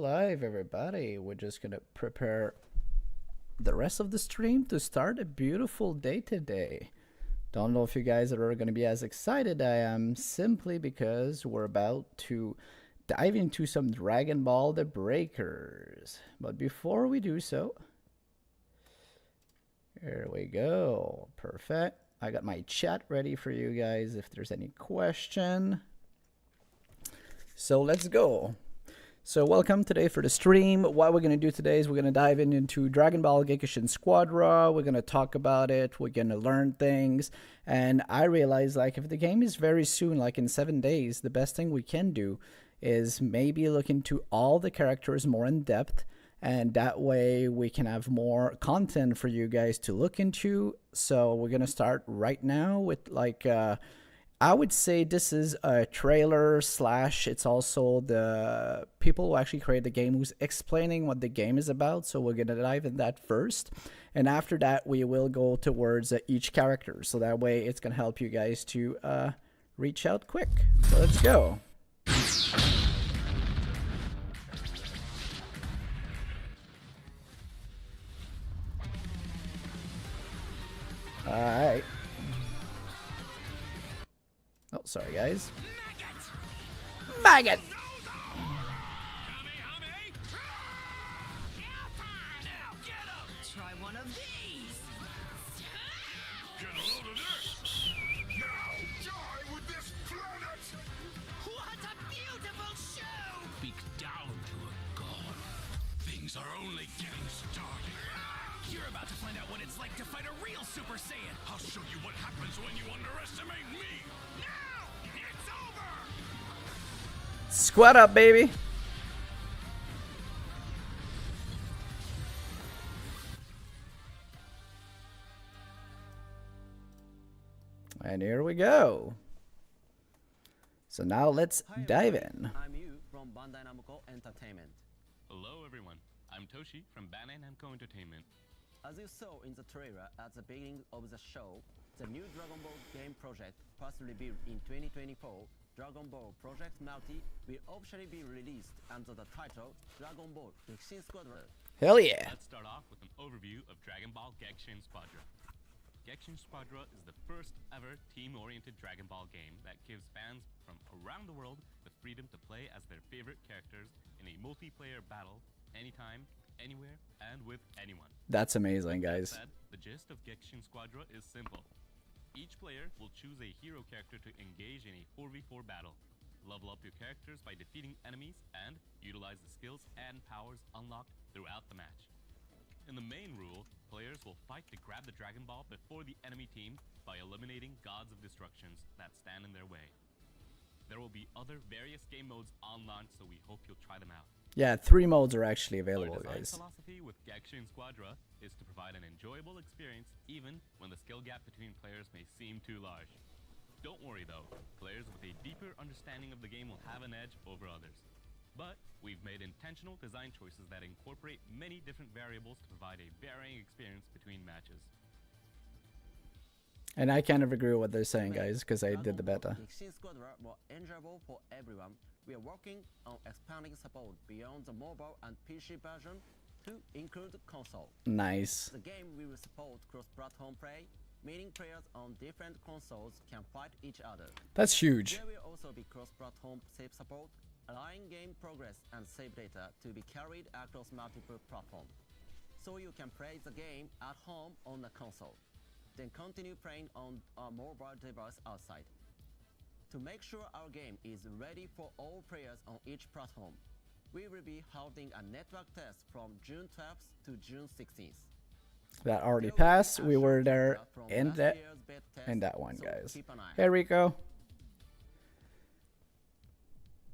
live, everybody. We're just gonna prepare the rest of the stream to start a beautiful day today. Don't know if you guys are gonna be as excited I am, simply because we're about to dive into some Dragon Ball The Breakers. But before we do so, here we go. Perfect. I got my chat ready for you guys if there's any question. So let's go. So welcome today for the stream. What we're going to do today is we're going to dive into Dragon Ball Gekishin Squadra. We're going to talk about it. We're going to learn things. And I realized, like, if the game is very soon, like in 7 days, the best thing we can do is maybe look into all the characters more in depth. And that way we can have more content for you guys to look into. So we're going to start right now with, like, I would say this is a trailer slash it's also the people who actually create the game who's explaining what the game is about. So we're going to dive in that first. And after that, we will go towards each character. So that way it's going to help you guys to reach out quick. So let's go. All right. Oh, sorry, guys. Maggot! Try one of these! Get a load of this! Now die with this planet! What a beautiful show! Speak down to a god. Things are only getting started. You're about to find out what it's like to fight a real Super Saiyan! I'll show you what happens when you underestimate me! Now! It's over! Squad up, baby! And here we go. So now let's dive in. I'm Yu from Bandai Namco Entertainment. Hello everyone, I'm Toshi from Bandai Namco Entertainment. As you saw in the trailer at the beginning of the show, the new Dragon Ball game project, first revealed in 2024, Dragon Ball Project Multi, will officially be released under the title Dragon Ball Gekishin Squad. Hell yeah. Let's start off with an overview of Dragon Ball Gekishin Squadra. Gekishin Squadra is the first ever team-oriented Dragon Ball game that gives fans from around the world the freedom to play as their favorite characters in a multiplayer battle anytime, anywhere, and with anyone. That's amazing, guys. That said, the gist of Gekishin Squadra is simple. Each player will choose a hero character to engage in a 4v4 battle. Level up your characters by defeating enemies and utilize the skills and powers unlocked throughout the match. In the main rule, players will fight to grab the Dragon Ball before the enemy team by eliminating gods of destructions that stand in their way. There will be other various game modes on launch, so we hope you'll try them out. Yeah, 3 modes are actually available, Our design guys. philosophy with Gekishin Squadra is to provide an enjoyable experience even when the skill gap between players may seem too large. Don't worry though, players with a deeper understanding of the game will have an edge over others. But we've made intentional design choices that incorporate many different variables to provide a varying experience between matches. And I kind of agree with what they're saying, guys, because I did the beta. Gekishin Squadra more enjoyable for everyone. We are working on expanding support beyond the mobile and PC version to include console. Nice. The game will support cross-platform play, meaning players on different consoles can fight each other. That's huge. There will also be cross-platform save support, allowing game progress and save data to be carried across multiple platforms. So you can play the game at home on a console, then continue playing on a mobile device outside. To make sure our game is ready for all players on each platform, we will be holding a network test from June 12th to June 16th. That already passed. We were there in that one, guys. Hey, Rico.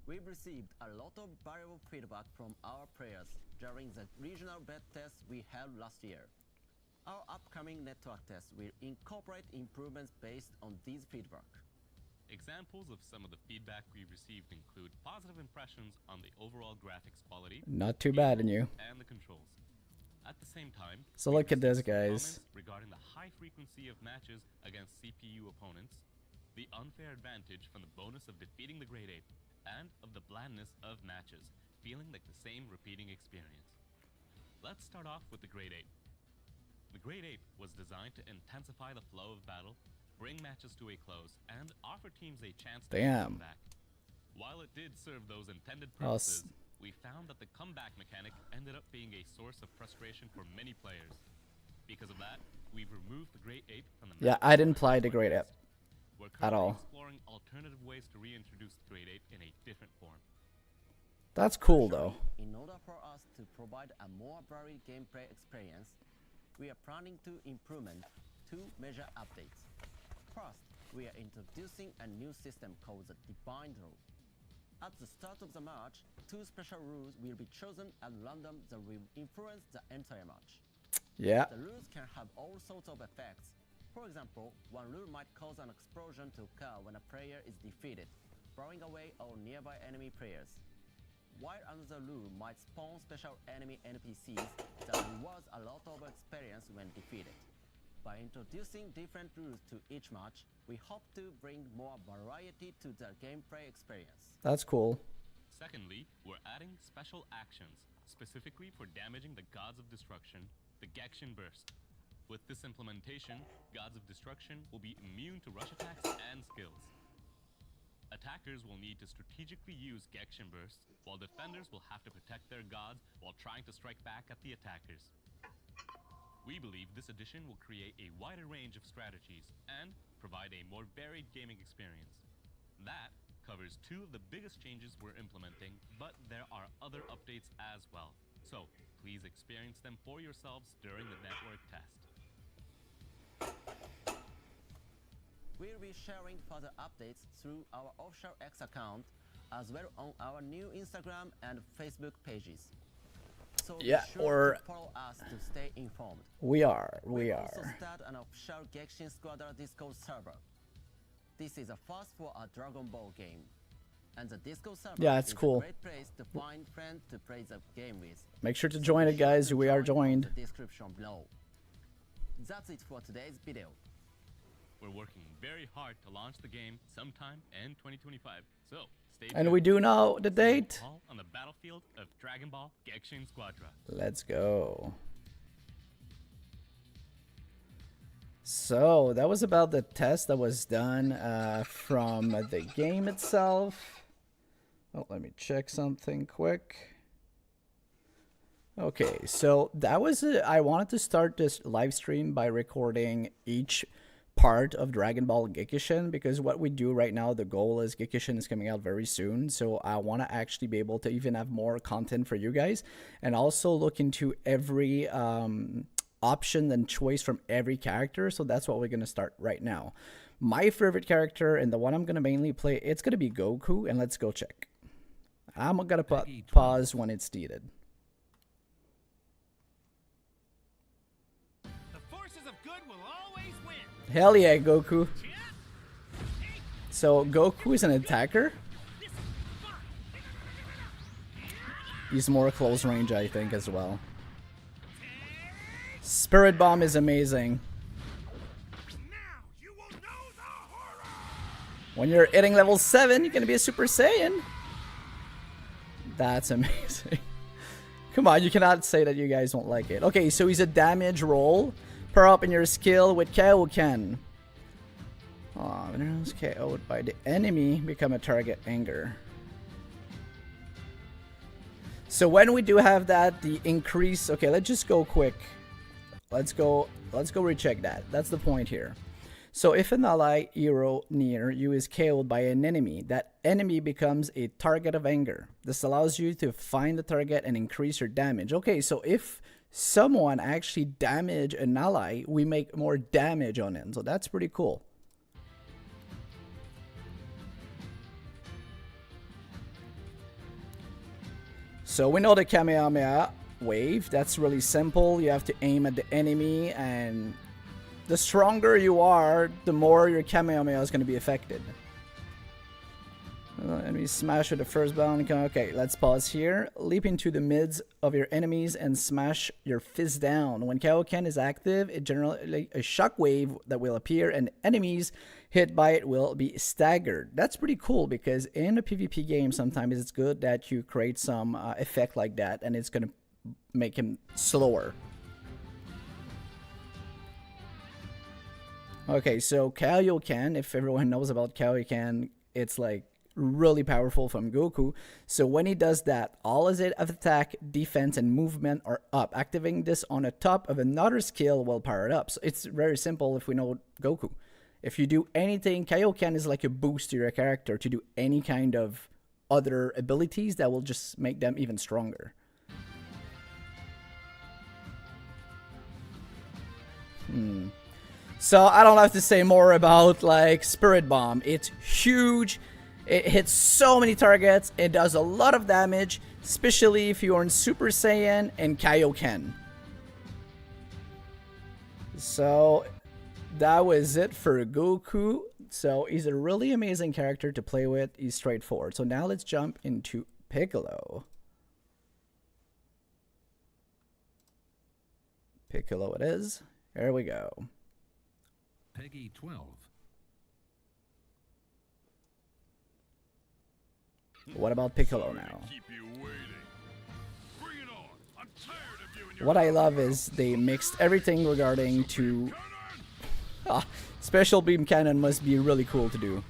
We've received a lot of valuable feedback from our players during the regional beta tests we held last year. Our upcoming network test will incorporate improvements based on these feedback. Examples of some of the feedback we've received include positive impressions on the overall graphics quality, Not too bad in you. and the controls. At the same time, So we look at this, received some guys. comments regarding the high frequency of matches against CPU opponents, the unfair advantage from the bonus of defeating the Great Ape, and of the blandness of matches, feeling like the same repeating experience. Let's start off with the Great Ape. The Great Ape was designed to intensify the flow of battle, bring matches to a close, and offer teams a chance to come back. While it did serve those intended purposes, we found that the comeback mechanic ended up being a source of frustration for many players. Because of that, we've removed the Great Ape from the Yeah, I didn't play the Great Ape We're at all. exploring alternative ways to reintroduce the Great Ape in a different form. That's cool though. In order for us to provide a more varied gameplay experience, we are planning to implement 2 major updates. First, we are introducing a new system called the Divine Rule. At the start of the match, 2 special rules will be chosen at random that will influence the entire match. Yeah. The rules can have all sorts of effects. For example, one rule might cause an explosion to occur when a player is defeated, blowing away all nearby enemy players. While another rule might spawn special enemy NPCs that rewards a lot of experience when defeated. By introducing different rules to each match, we hope to bring more variety to the gameplay experience. That's cool. Secondly, we're adding special actions, specifically for damaging the Gods of Destruction, the Gekishin Burst. With this implementation, Gods of Destruction will be immune to rush attacks and skills. Attackers will need to strategically use Gekishin Bursts, while defenders will have to protect their gods while trying to strike back at the attackers. We believe this addition will create a wider range of strategies and provide a more varied gaming experience. That covers 2 of the biggest changes we're implementing, but there are other updates as well. So please experience them for yourselves during the network test. We'll be sharing further updates through our official X account, as well on our new Instagram and Facebook pages. So Yeah, be sure to follow us to stay informed. We are. Also start an official Gekishin Squadra Discord server. This is a first for a Dragon Ball game. And the Discord server it's is cool. a great place to find friends to play the game with. Make sure to So join be it, sure guys. to We are join from joined. the description below. That's it for today's video. We're working very hard to launch the game sometime in 2025, so stay tuned. And we do know the date. All on the battlefield of Dragon Ball Gekishin Squadra. Let's go. So that was about the test that was done from the game itself. Oh, let me check something quick. Okay, so that was it. I wanted to start this live stream by recording each part of Dragon Ball Gekishin, because what we do right now, the goal is Gekishin is coming out very soon, so I want to actually be able to even have more content for you guys, and also look into every option and choice from every character. So that's what we're going to start right now. My favorite character, and the one I'm going to mainly play, it's going to be Goku, and let's go check. I'm going to pause when it's needed. The forces of good will always win. Hell yeah, Goku. So Goku is an attacker. He's more close range, I think, as well. Spirit Bomb is amazing. Now you will know the horror! When you're hitting level 7, you're gonna be a Super Saiyan. That's amazing. Come on, you cannot say that you guys don't like it. Okay, so he's a damage roll. Power up in your skill with Kaioken. Oh, minerals KO'd by the enemy become a target anger. So when we do have that, the increase. Okay, let's just go quick. Let's go recheck that. That's the point here. So if an ally hero near you is KO'd by an enemy, that enemy becomes a target of anger. This allows you to find the target and increase your damage. Okay, so if someone actually damage an ally, we make more damage on him. So that's pretty cool. So we know the Kamehameha wave. That's really simple. You have to aim at the enemy, and the stronger you are, the more your Kamehameha is going to be affected. Enemies smash with the first bound. Okay, let's pause here. Leap into the mids of your enemies and smash your fist down. When Kaioken is active, it generally a shockwave that will appear and enemies hit by it will be staggered. That's pretty cool because in a PvP game, sometimes it's good that you create some effect like that and it's gonna make him slower. Okay, so Kaioken, if everyone knows about Kaioken, it's like really powerful from Goku. So when he does that, all his attack, defense, and movement are up. Activating this on the top of another skill will power it up. So it's very simple if we know Goku. If you do anything, Kaioken is like a boost to your character to do any kind of other abilities that will just make them even stronger. So I don't have to say more about like Spirit Bomb. It's huge. It hits so many targets. It does a lot of damage, especially if you're in Super Saiyan and Kaioken. So that was it for Goku. So he's a really amazing character to play with. He's straightforward. So now let's jump into Piccolo. Piccolo it is. Here we go. Peggy 12. What about Piccolo now? Keep you waiting. Bring it on. I'm tired of you and your What I love is they mixed everything regarding to... Special Beam Cannon must be really cool to do.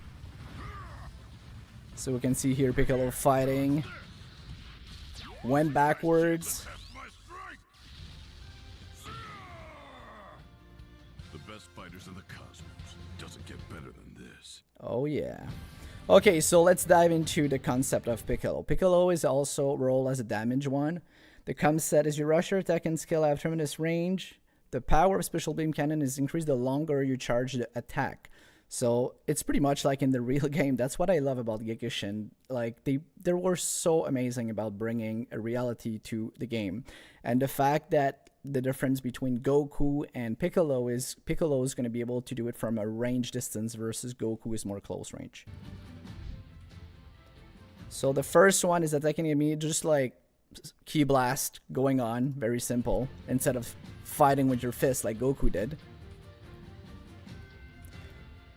So we can see here Piccolo fighting. Went backwards. Test my strength. The best fighters in the cosmos. Doesn't get better than this. Oh yeah. Okay, so let's dive into the concept of Piccolo. Piccolo is also rolled as a damage one. The concept is you rush your attack and skill at tremendous range. The power of Special Beam Cannon is increased the longer you charge the attack. So it's pretty much like in the real game. That's what I love about Gekishin. Like they were so amazing about bringing a reality to the game. And the fact that the difference between Goku and Piccolo is going to be able to do it from a range distance versus Goku is more close range. So the first one is attacking enemy, just like Ki Blast going on, very simple, instead of fighting with your fist like Goku did.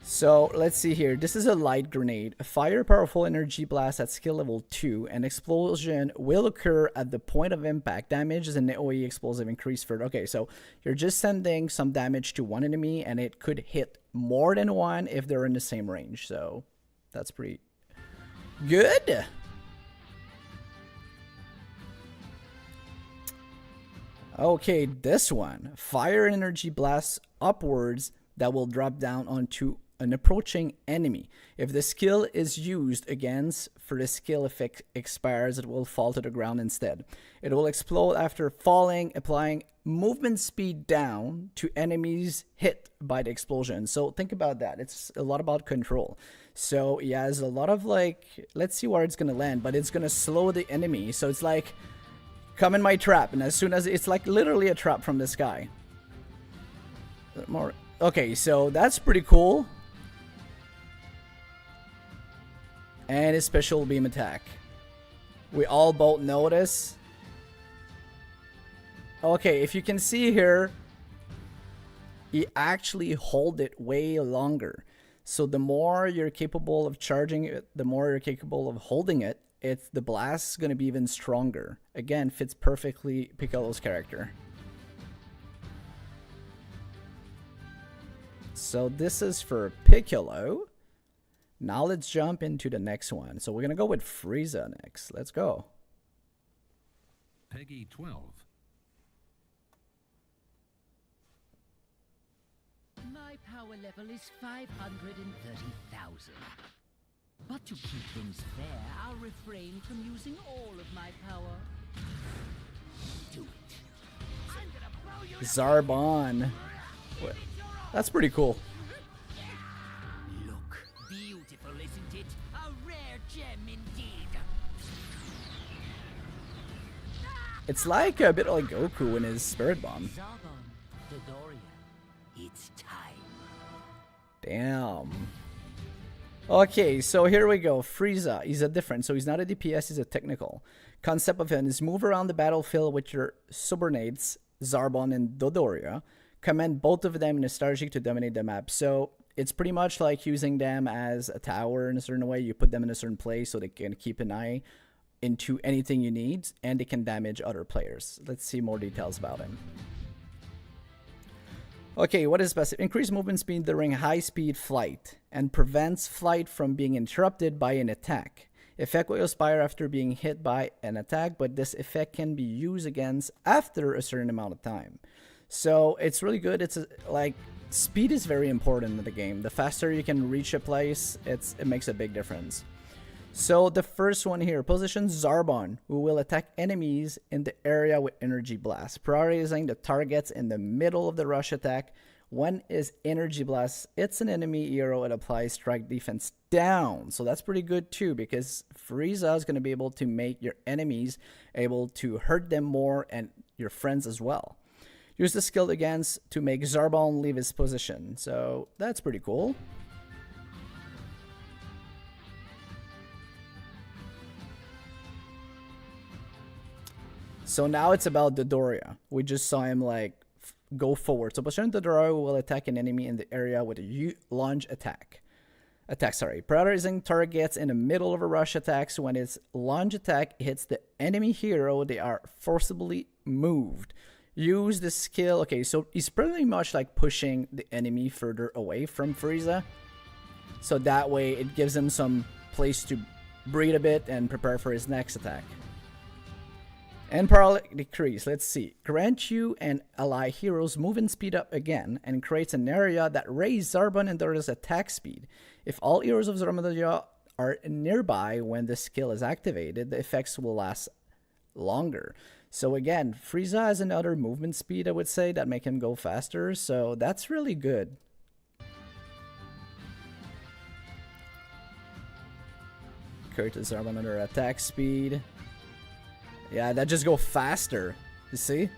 So let's see here. This is a light grenade. Fire powerful energy blast at skill level 2. An explosion will occur at the point of impact. Damage is an AoE explosive increase further. Okay, so you're just sending some damage to one enemy and it could hit more than one if they're in the same range. So that's pretty good. Okay, this one. Fire energy blasts upwards that will drop down onto an approaching enemy. If the skill is used against for the skill effect expires, it will fall to the ground instead. It will explode after falling, applying movement speed down to enemies hit by the explosion. So think about that. It's a lot about control. So he has a lot of like, let's see where it's gonna land, but it's gonna slow the enemy. So it's like, come in my trap, and as soon as it's like literally a trap from the sky. More. Okay, so that's pretty cool. And his special beam attack. We all both notice. Okay, if you can see here, he actually hold it way longer. So the more you're capable of charging it, the more you're capable of holding it, the blast is going to be even stronger. Again, fits perfectly Piccolo's character. So this is for Piccolo. Now let's jump into the next one. So we're going to go with Frieza next. Let's go. Peggy 12. My power level is 530,000. But to keep things fair, I'll refrain from using all of my power. Do it. I'm gonna blow you. Zarbon. That's pretty cool. Look, beautiful, isn't it? A rare gem indeed. It's like a bit like Goku in his Spirit Bomb. Zarbon, Dodoria, it's time. Damn. Okay, so here we go. Frieza, he's a different. So he's not a DPS, he's a technical. Concept of him is move around the battlefield with your subordinates, Zarbon and Dodoria. Command both of them in a strategy to dominate the map. So it's pretty much like using them as a tower in a certain way. You put them in a certain place so they can keep an eye into anything you need, and they can damage other players. Let's see more details about him. Okay, what is passive? Increase movement speed during high-speed flight and prevents flight from being interrupted by an attack. Effect will expire after being hit by an attack, but this effect can be used against after a certain amount of time. So it's really good. It's like speed is very important in the game. The faster you can reach a place, it makes a big difference. So the first one here, position Zarbon, who will attack enemies in the area with energy blast, prioritizing the targets in the middle of the rush attack. When is energy blast? It's an enemy hero. It applies strike defense down. So that's pretty good too, because Frieza is going to be able to make your enemies able to hurt them more and your friends as well. Use the skill against to make Zarbon leave his position. So that's pretty cool. So now it's about Dodoria. We just saw him like go forward. So position Dodoria will attack an enemy in the area with a launch attack. Prioritizing targets in the middle of a rush attack. So when its launch attack hits the enemy hero, they are forcibly moved. Use the skill. Okay, so he's pretty much like pushing the enemy further away from Frieza. So that way it gives him some place to breathe a bit and prepare for his next attack. And paralytic decrease, let's see. Grant you and ally heroes movement speed up again and creates an area that raises Zarbon and Doria's attack speed. If all heroes of Zarbon and Doria are nearby when the skill is activated, the effects will last longer. So again, Frieza has another movement speed, I would say, that make him go faster. So that's really good. Creates Zarbon under attack speed. Yeah, that just go faster, you see?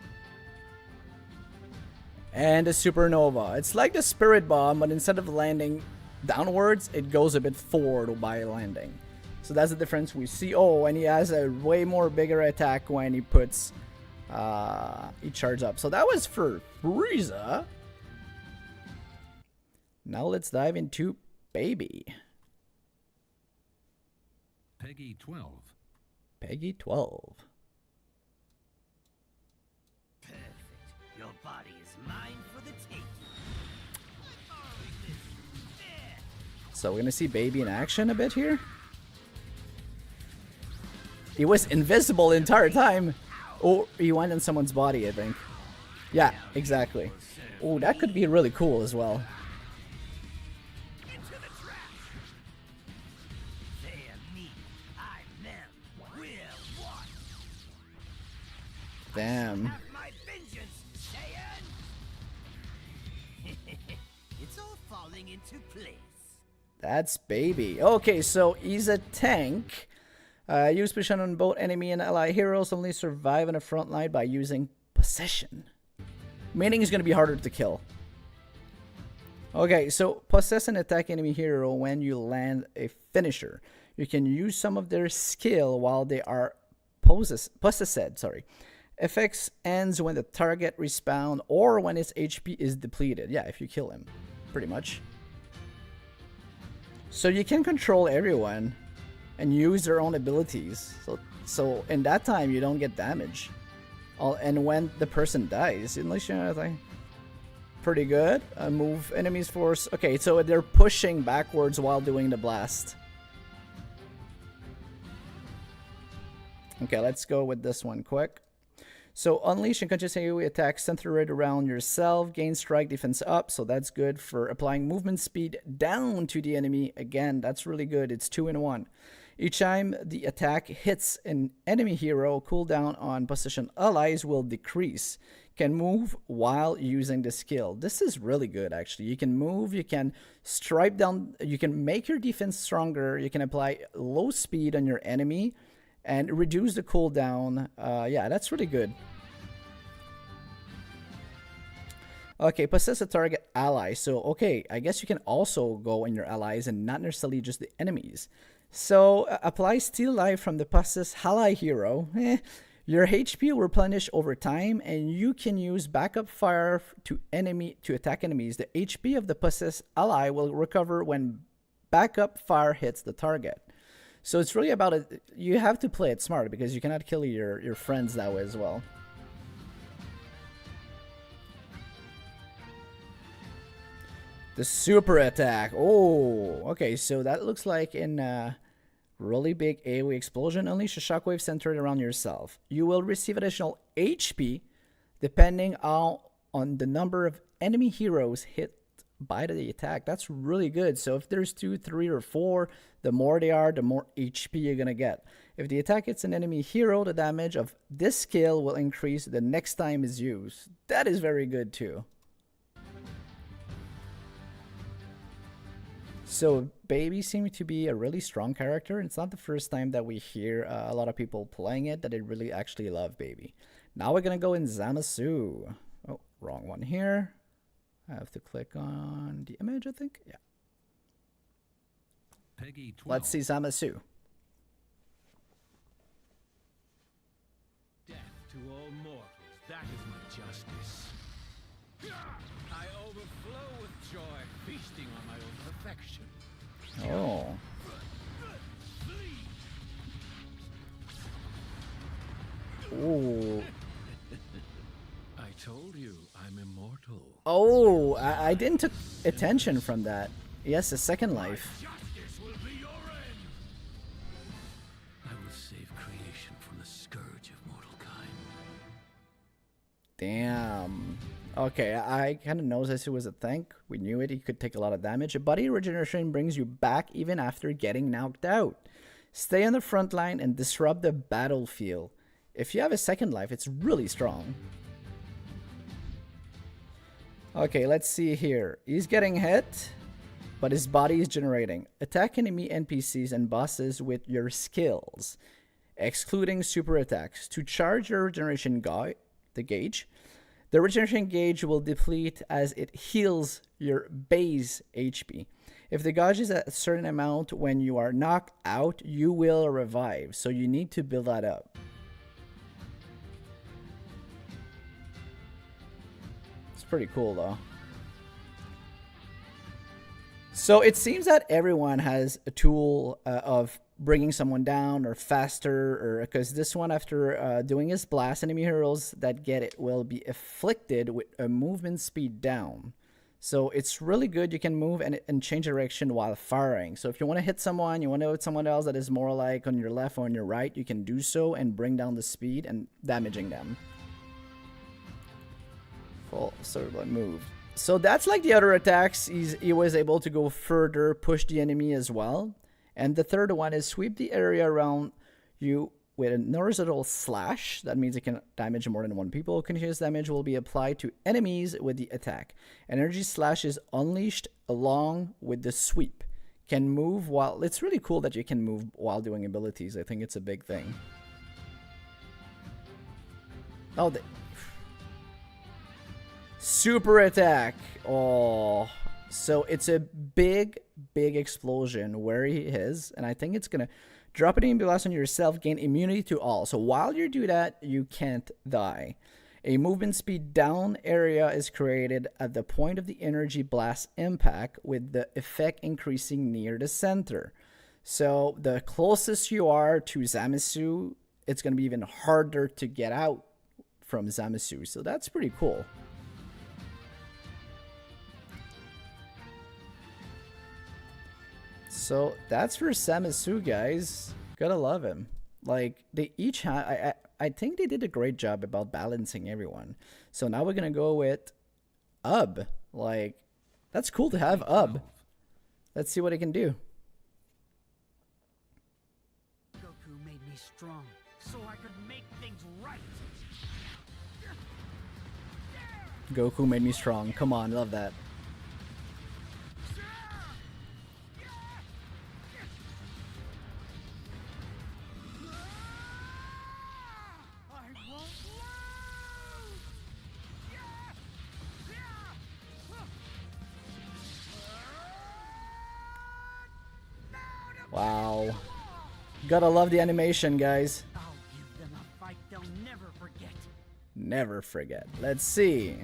And the supernova. It's like the spirit bomb, but instead of landing downwards, it goes a bit forward by landing. So that's the difference we see. Oh, and he has a way more bigger attack when he puts, he charges up. So that was for Frieza. Now let's dive into Baby. Peggy 12. Peggy 12. Your body is mine for the taking. So we're gonna see Baby in action a bit here. He was invisible the entire time. Or he went in someone's body, I think. Yeah, exactly. Oh, that could be really cool as well. Into the trap. They are me, I'm them. We're one. Damn. Have my vengeance, Saiyan. It's all falling into place. That's Baby. Okay, so he's a tank. Use position on both enemy and ally heroes. Only survive on the front line by using possession. Meaning he's going to be harder to kill. Okay, so possess and attack enemy hero when you land a finisher. You can use some of their skill while they are possessed. Sorry. Effects ends when the target respawn or when its HP is depleted. Yeah, if you kill him, pretty much. So you can control everyone and use their own abilities. So in that time you don't get damage. And when the person dies, unless you're like pretty good. Move enemies force. Okay, so they're pushing backwards while doing the blast. Okay, let's go with this one quick. So unleash and continuously attack centered around yourself. Gain strike defense up, so that's good for applying movement speed down to the enemy. Again, that's really good. It's 2 in 1. Each time the attack hits an enemy hero, cooldown on position allies will decrease. Can move while using the skill. This is really good, actually. You can move, you can stripe down, you can make your defense stronger, you can apply low speed on your enemy and reduce the cooldown. Yeah, that's really good. Okay, possess a target ally. So, okay, I guess you can also go in your allies and not necessarily just the enemies. So, apply Steal Life from the possess ally hero. Your HP will replenish over time, and you can use backup fire to attack enemies. The HP of the possess ally will recover when backup fire hits the target. So it's really about it. You have to play it smart because you cannot kill your friends that way as well. The super attack. Oh, okay. So that looks like in really big AoE explosion. Unleash a shockwave centered around yourself. You will receive additional HP depending on the number of enemy heroes hit by the attack. That's really good. So if there's 2, 3, or 4, the more they are, the more HP you're gonna get. If the attack hits an enemy hero, the damage of this skill will increase the next time is used. That is very good too. So Baby seems to be a really strong character. It's not the first time that we hear a lot of people playing it that they really actually love Baby. Now we're gonna go in Zamasu. Oh, wrong one here. I have to click on the image, I think. Yeah. Peggy 12. Let's see Zamasu. Death to all mortals. That is my justice. I overflow with joy, feasting on my own perfection. Oh. Ooh. I told you I'm immortal. Oh, I didn't took attention from that. Yes, a second life. Justice will be your end. I will save creation from the scourge of mortal kind. Damn. Okay, I kind of noticed it was a tank. We knew it. He could take a lot of damage. A body regeneration brings you back even after getting knocked out. Stay on the front line and disrupt the battlefield. If you have a second life, it's really strong. Okay, let's see here. He's getting hit, but his body is generating. Attack enemy NPCs and bosses with your skills, excluding super attacks. To charge your regeneration gauge, the regeneration gauge will deplete as it heals your base HP. If the gauge is at a certain amount when you are knocked out, you will revive. So you need to build that up. It's pretty cool though. So it seems that everyone has a tool of bringing someone down or faster, or because this one, after doing his blast, enemy heroes that get it will be afflicted with a movement speed down. So it's really good. You can move and change direction while firing. So if you want to hit someone, you want to hit someone else that is more like on your left or on your right, you can do so and bring down the speed and damaging them. Full circle move. So that's like the other attacks. He was able to go further, push the enemy as well. And the third one is sweep the area around you with a horizontal slash. That means it can damage more than one people. Continuous damage will be applied to enemies with the attack. Energy slash is unleashed along with the sweep. Can move while... It's really cool that you can move while doing abilities. I think it's a big thing. Oh, super attack. Oh, so it's a big explosion where he is, and I think it's gonna drop an enemy blast on yourself, gain immunity to all. So while you do that, you can't die. A movement speed down area is created at the point of the energy blast impact, with the effect increasing near the center. So the closest you are to Zamasu, it's gonna be even harder to get out from Zamasu. So that's pretty cool. So that's for Zamasu, guys. Gotta love him. Like, they each have... I think they did a great job about balancing everyone. So now we're gonna go with Ub. Like, that's cool to have Ub. Let's see what he can do. Goku made me strong, so I could make things right. Goku made me strong. Come on, love that. Wow. Gotta love the animation, guys. I'll give them a fight they'll never forget. Never forget. Let's see.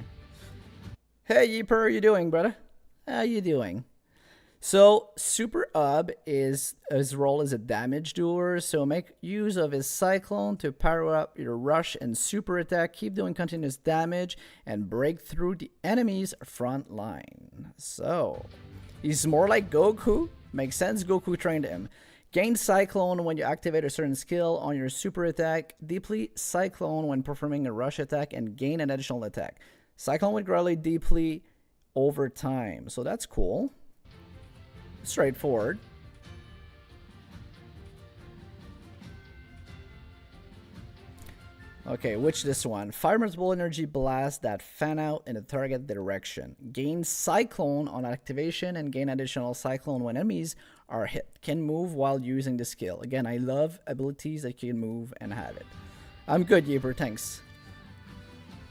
Hey, Yeeper, how you doing, brother? How you doing? So, Super Ub is his role as a damage doer, so make use of his Cyclone to power up your rush and super attack, keep doing continuous damage, and break through the enemy's front line. So, he's more like Goku. Makes sense, Goku trained him. Gain Cyclone when you activate a certain skill on your super attack, deplete Cyclone when performing a rush attack, and gain an additional attack. Cyclone will gradually deplete over time, so that's cool. Straightforward. Okay, which this one? Fire multiple energy blast that fan out in the target direction. Gain Cyclone on activation and gain additional Cyclone when enemies are hit. Can move while using the skill. Again, I love abilities that can move and have it. I'm good, Yeeper, thanks.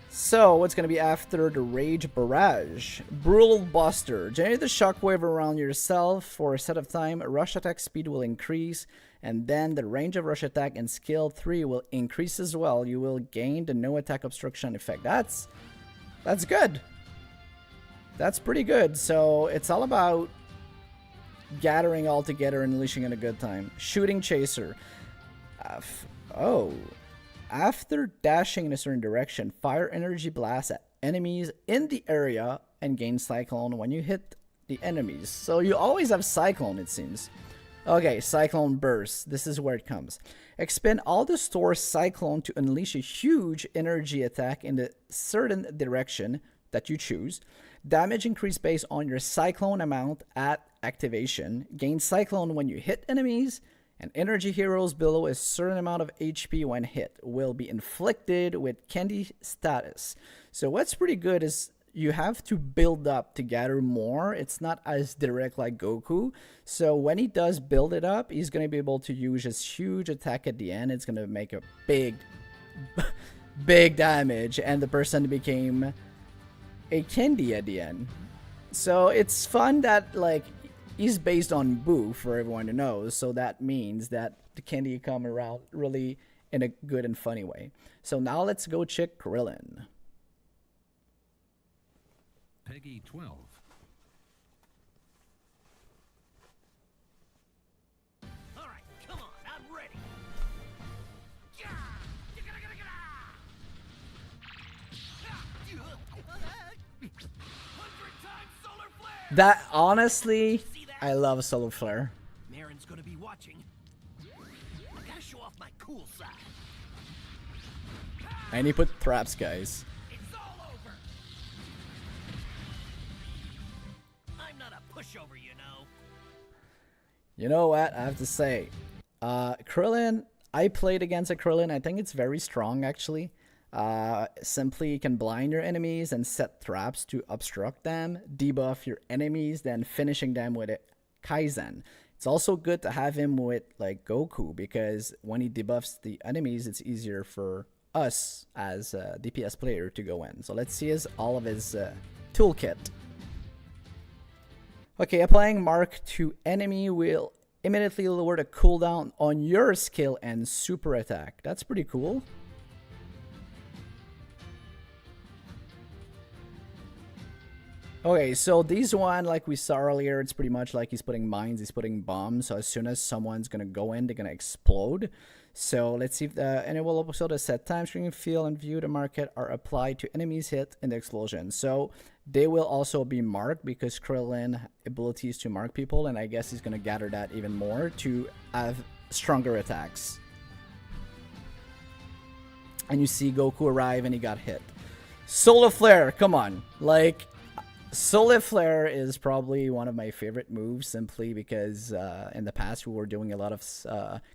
So, what's going to be after the Rage Barrage? Brutal Buster. Generate the shockwave around yourself for a set of time. Rush attack speed will increase, and then the range of rush attack and skill 3 will increase as well. You will gain the no attack obstruction effect. That's good. That's pretty good. So, it's all about gathering all together and unleashing in a good time. Shooting Chaser. After dashing in a certain direction, fire energy blast at enemies in the area and gain Cyclone when you hit the enemies. So you always have Cyclone, it seems. Okay, Cyclone Burst. This is where it comes. Expend all the stored Cyclone to unleash a huge energy attack in the certain direction that you choose. Damage increase based on your Cyclone amount at activation. Gain Cyclone when you hit enemies. And energy heroes below a certain amount of HP when hit will be inflicted with candy status. So what's pretty good is you have to build up to gather more. It's not as direct like Goku. So when he does build it up, he's going to be able to use his huge attack at the end. It's going to make a big damage, and the person became a candy at the end. So it's fun that, like, he's based on Boo, for everyone to know, so that means that the candy come around really in a good and funny way. So now let's go check Krillin. Peggy 12. All right, come on, I'm ready. That, honestly, I love Solar Flare. Marin's gonna be watching. I gotta show off my cool side. And he put traps, guys. It's all over. I'm not a pushover, you know. You know what? I have to say, Krillin, I played against a Krillin. I think it's very strong, actually. Simply you can blind your enemies and set traps to obstruct them, debuff your enemies, then finishing them with a Kaizen. It's also good to have him with like Goku, because when he debuffs the enemies, it's easier for us as a DPS player to go in. So let's see all of his toolkit. Okay, applying Mark to enemy will immediately lower the cooldown on your skill and super attack. That's pretty cool. Okay, so these one, like we saw earlier, it's pretty much like he's putting mines, he's putting bombs. So as soon as someone's gonna go in, they're gonna explode. So let's see if the and it will also the set time, screen, feel, and view the market are applied to enemies hit in the explosion. So they will also be marked because Krillin abilities to mark people, and I guess he's gonna gather that even more to have stronger attacks. And you see Goku arrive and he got hit. Solar Flare, come on, like. Solar Flare is probably one of my favorite moves, simply because in the past we were doing a lot of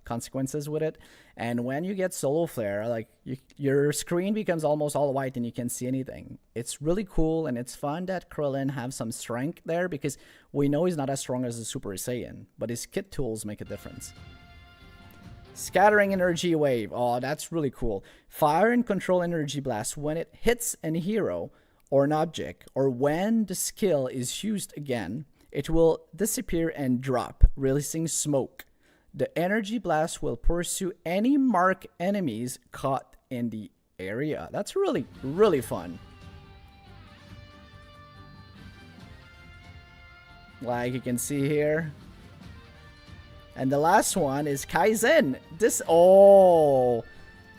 consequences with it. And when you get Solar Flare, like your screen becomes almost all white and you can't see anything. It's really cool, and it's fun that Krillin have some strength there, because we know he's not as strong as a Super Saiyan, but his kit tools make a difference. Scattering energy wave. Oh, that's really cool. Fire and control energy blast when it hits a hero or an object, or when the skill is used again, it will disappear and drop, releasing smoke. The energy blast will pursue any marked enemies caught in the area. That's really, really fun. Like you can see here. And the last one is Kaizen.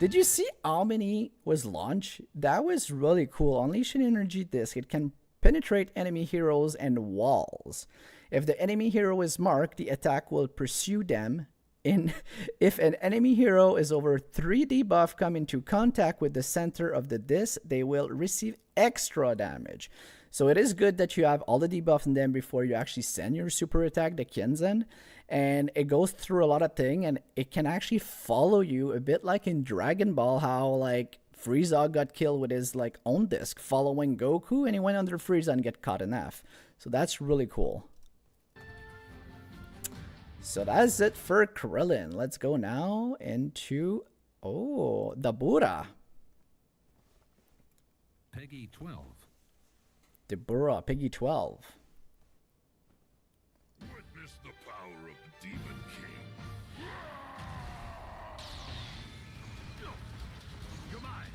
Did you see how many was launched? That was really cool. Unleash an energy disc. It can penetrate enemy heroes and walls. If the enemy hero is marked, the attack will pursue them. If an enemy hero is over 3 debuff come into contact with the center of the disc, they will receive extra damage. So it is good that you have all the debuff in them before you actually send your super attack, the Kenzen. And it goes through a lot of things, and it can actually follow you a bit like in Dragon Ball, how like Frieza got killed with his like own disc following Goku, and he went under Frieza and get caught in half. So that's really cool. So that's it for Krillin. Let's go now into the Buddha. Peggy 12. The Buddha, Peggy 12. Witness the power of the Demon King. You're mine.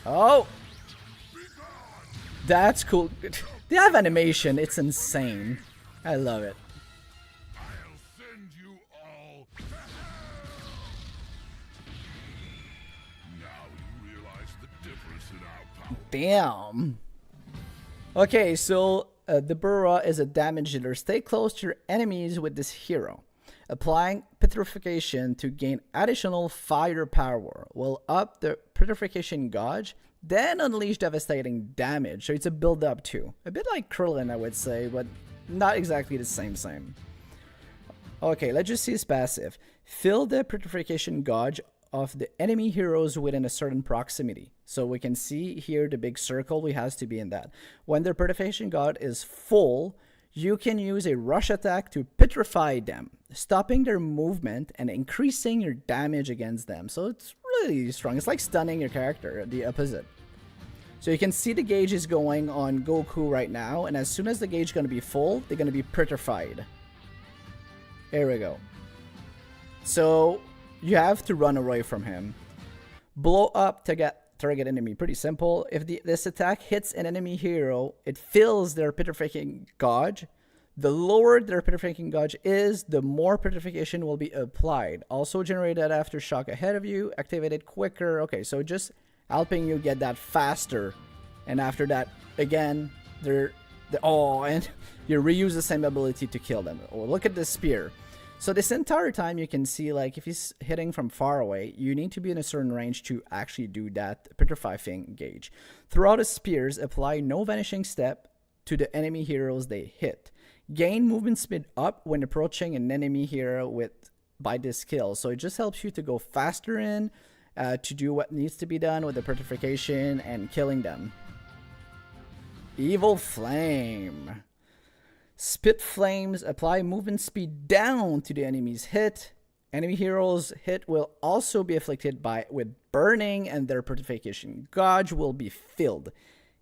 Oh! That's cool. They have animation. It's insane. I love it. I'll send you all to hell. Now you realize the difference in our power. Damn. Okay, so the Burra is a damage dealer. Stay close to your enemies with this hero. Applying petrification to gain additional firepower will up the petrification gauge, then unleash devastating damage. So it's a build up too. A bit like Krillin, I would say, but not exactly the same. Okay, let's just see his passive. Fill the petrification gauge of the enemy heroes within a certain proximity. So we can see here the big circle, we has to be in that. When their petrification gauge is full, you can use a rush attack to petrify them, stopping their movement and increasing your damage against them. So it's really strong. It's like stunning your character, the opposite. So you can see the gauge is going on Goku right now, and as soon as the gauge is going to be full, they're going to be petrified. Here we go. So you have to run away from him. Blow up to get target enemy. Pretty simple. If this attack hits an enemy hero, it fills their petrifying gauge. The lower their petrifying gauge is, the more petrification will be applied. Also generated aftershock ahead of you, activated quicker. Okay, so just helping you get that faster. And after that, again, and you reuse the same ability to kill them. Oh, look at this spear. So this entire time you can see, like, if he's hitting from far away, you need to be in a certain range to actually do that petrifying gauge. Throughout his spears, apply no vanishing step to the enemy heroes they hit. Gain movement speed up when approaching an enemy hero by this skill. So it just helps you to go faster in, to do what needs to be done with the petrification and killing them. Evil Flame. Spit flames, apply movement speed down to the enemy's hit. Enemy heroes hit will also be afflicted with burning, and their petrification gauge will be filled.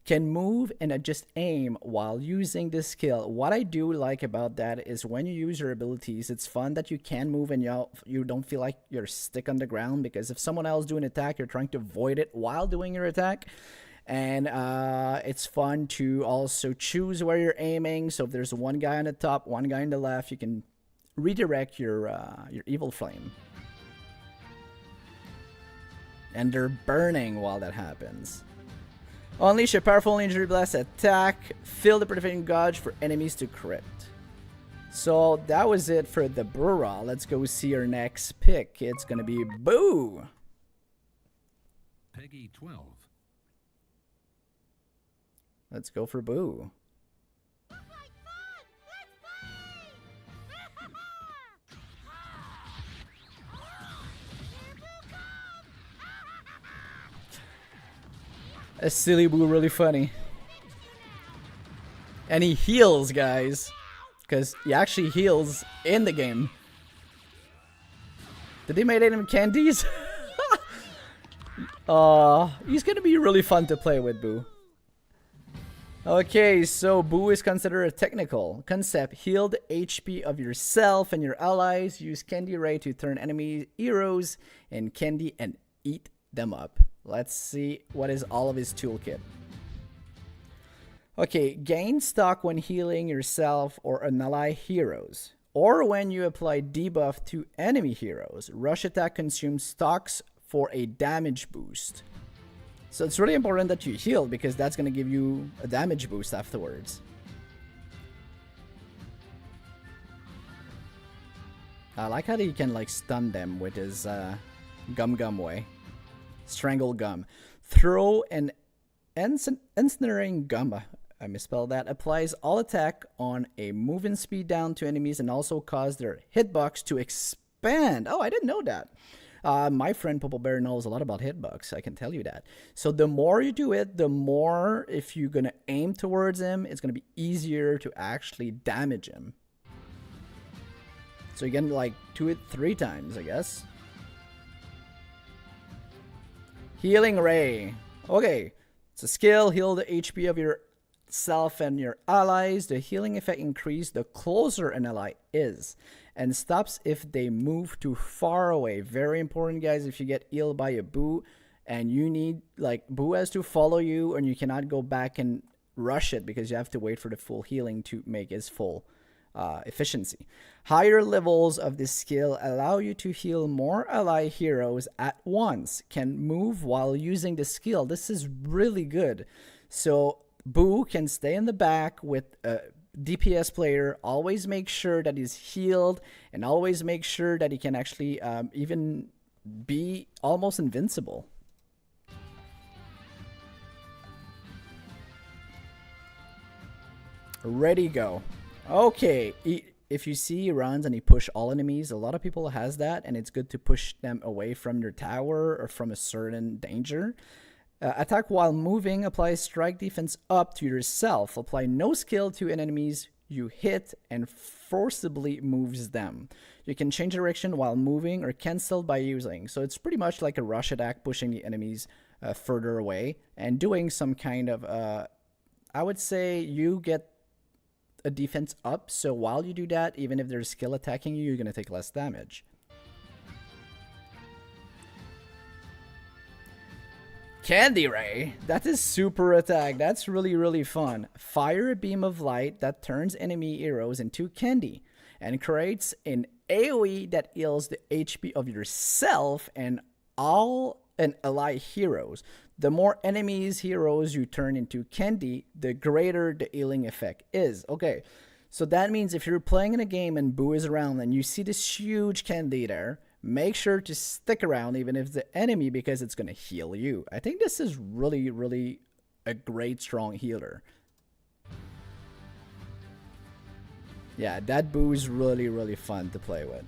Can move and adjust aim while using this skill. What I do like about that is when you use your abilities, it's fun that you can move and you don't feel like you're stuck on the ground, because if someone else do an attack, you're trying to avoid it while doing your attack. And it's fun to also choose where you're aiming. So if there's one guy on the top, one guy on the left, you can redirect your evil flame. And they're burning while that happens. Unleash a powerful injury blast attack. Fill the petrifying gauge for enemies to crit. So that was it for the Burra. Let's go see our next pick. It's going to be Boo. Peggy 12. Let's go for Boo. A silly Boo, really funny. And he heals, guys. Because he actually heals in the game. Did they make him candies? He's gonna be really fun to play with, Boo. Okay, so Boo is considered a technical concept. Heal the HP of yourself and your allies. Use Candy Ray to turn enemy heroes in candy and eat them up. Let's see what is all of his toolkit. Okay, gain stock when healing yourself or an ally heroes, or when you apply debuff to enemy heroes. Rush attack consumes stocks for a damage boost. So it's really important that you heal because that's going to give you a damage boost afterwards. I like how he can like stun them with his gum way. Strangle gum. Throw an ensnaring gum. I misspelled that. Applies all attack on a movement speed down to enemies and also cause their hitbox to expand. Oh, I didn't know that. My friend Popo Bear knows a lot about hitbox, I can tell you that. So the more you do it, the more, if you're going to aim towards him, it's going to be easier to actually damage him. So you can like do it 3 times, I guess. Healing Ray. Okay, it's a skill. Heal the HP of yourself and your allies. The healing effect increases the closer an ally is, and stops if they move too far away. Very important, guys. If you get healed by a Boo and you need, like, Boo has to follow you and you cannot go back and rush it because you have to wait for the full healing to make his full efficiency. Higher levels of this skill allow you to heal more ally heroes at once. Can move while using the skill. This is really good. So Boo can stay in the back with DPS player, always make sure that he's healed, and always make sure that he can actually even be almost invincible. Ready, go. Okay, if you see he runs and he push all enemies, a lot of people has that, and it's good to push them away from your tower or from a certain danger. Attack while moving. Apply strike defense up to yourself. Apply no skill to enemies you hit and forcibly moves them. You can change direction while moving or cancel by using. So it's pretty much like a rush attack, pushing the enemies further away and doing some kind of, I would say you get a defense up. So while you do that, even if there's skill attacking you, you're going to take less damage. Candy Ray, that is super attack. That's really fun. Fire a beam of light that turns enemy heroes into candy and creates an AoE that heals the HP of yourself and all ally heroes. The more enemies heroes you turn into candy, the greater the healing effect is. Okay, so that means if you're playing in a game and Boo is around and you see this huge candy there, make sure to stick around even if it's the enemy, because it's going to heal you. I think this is really a great strong healer. Yeah, that Boo is really fun to play with.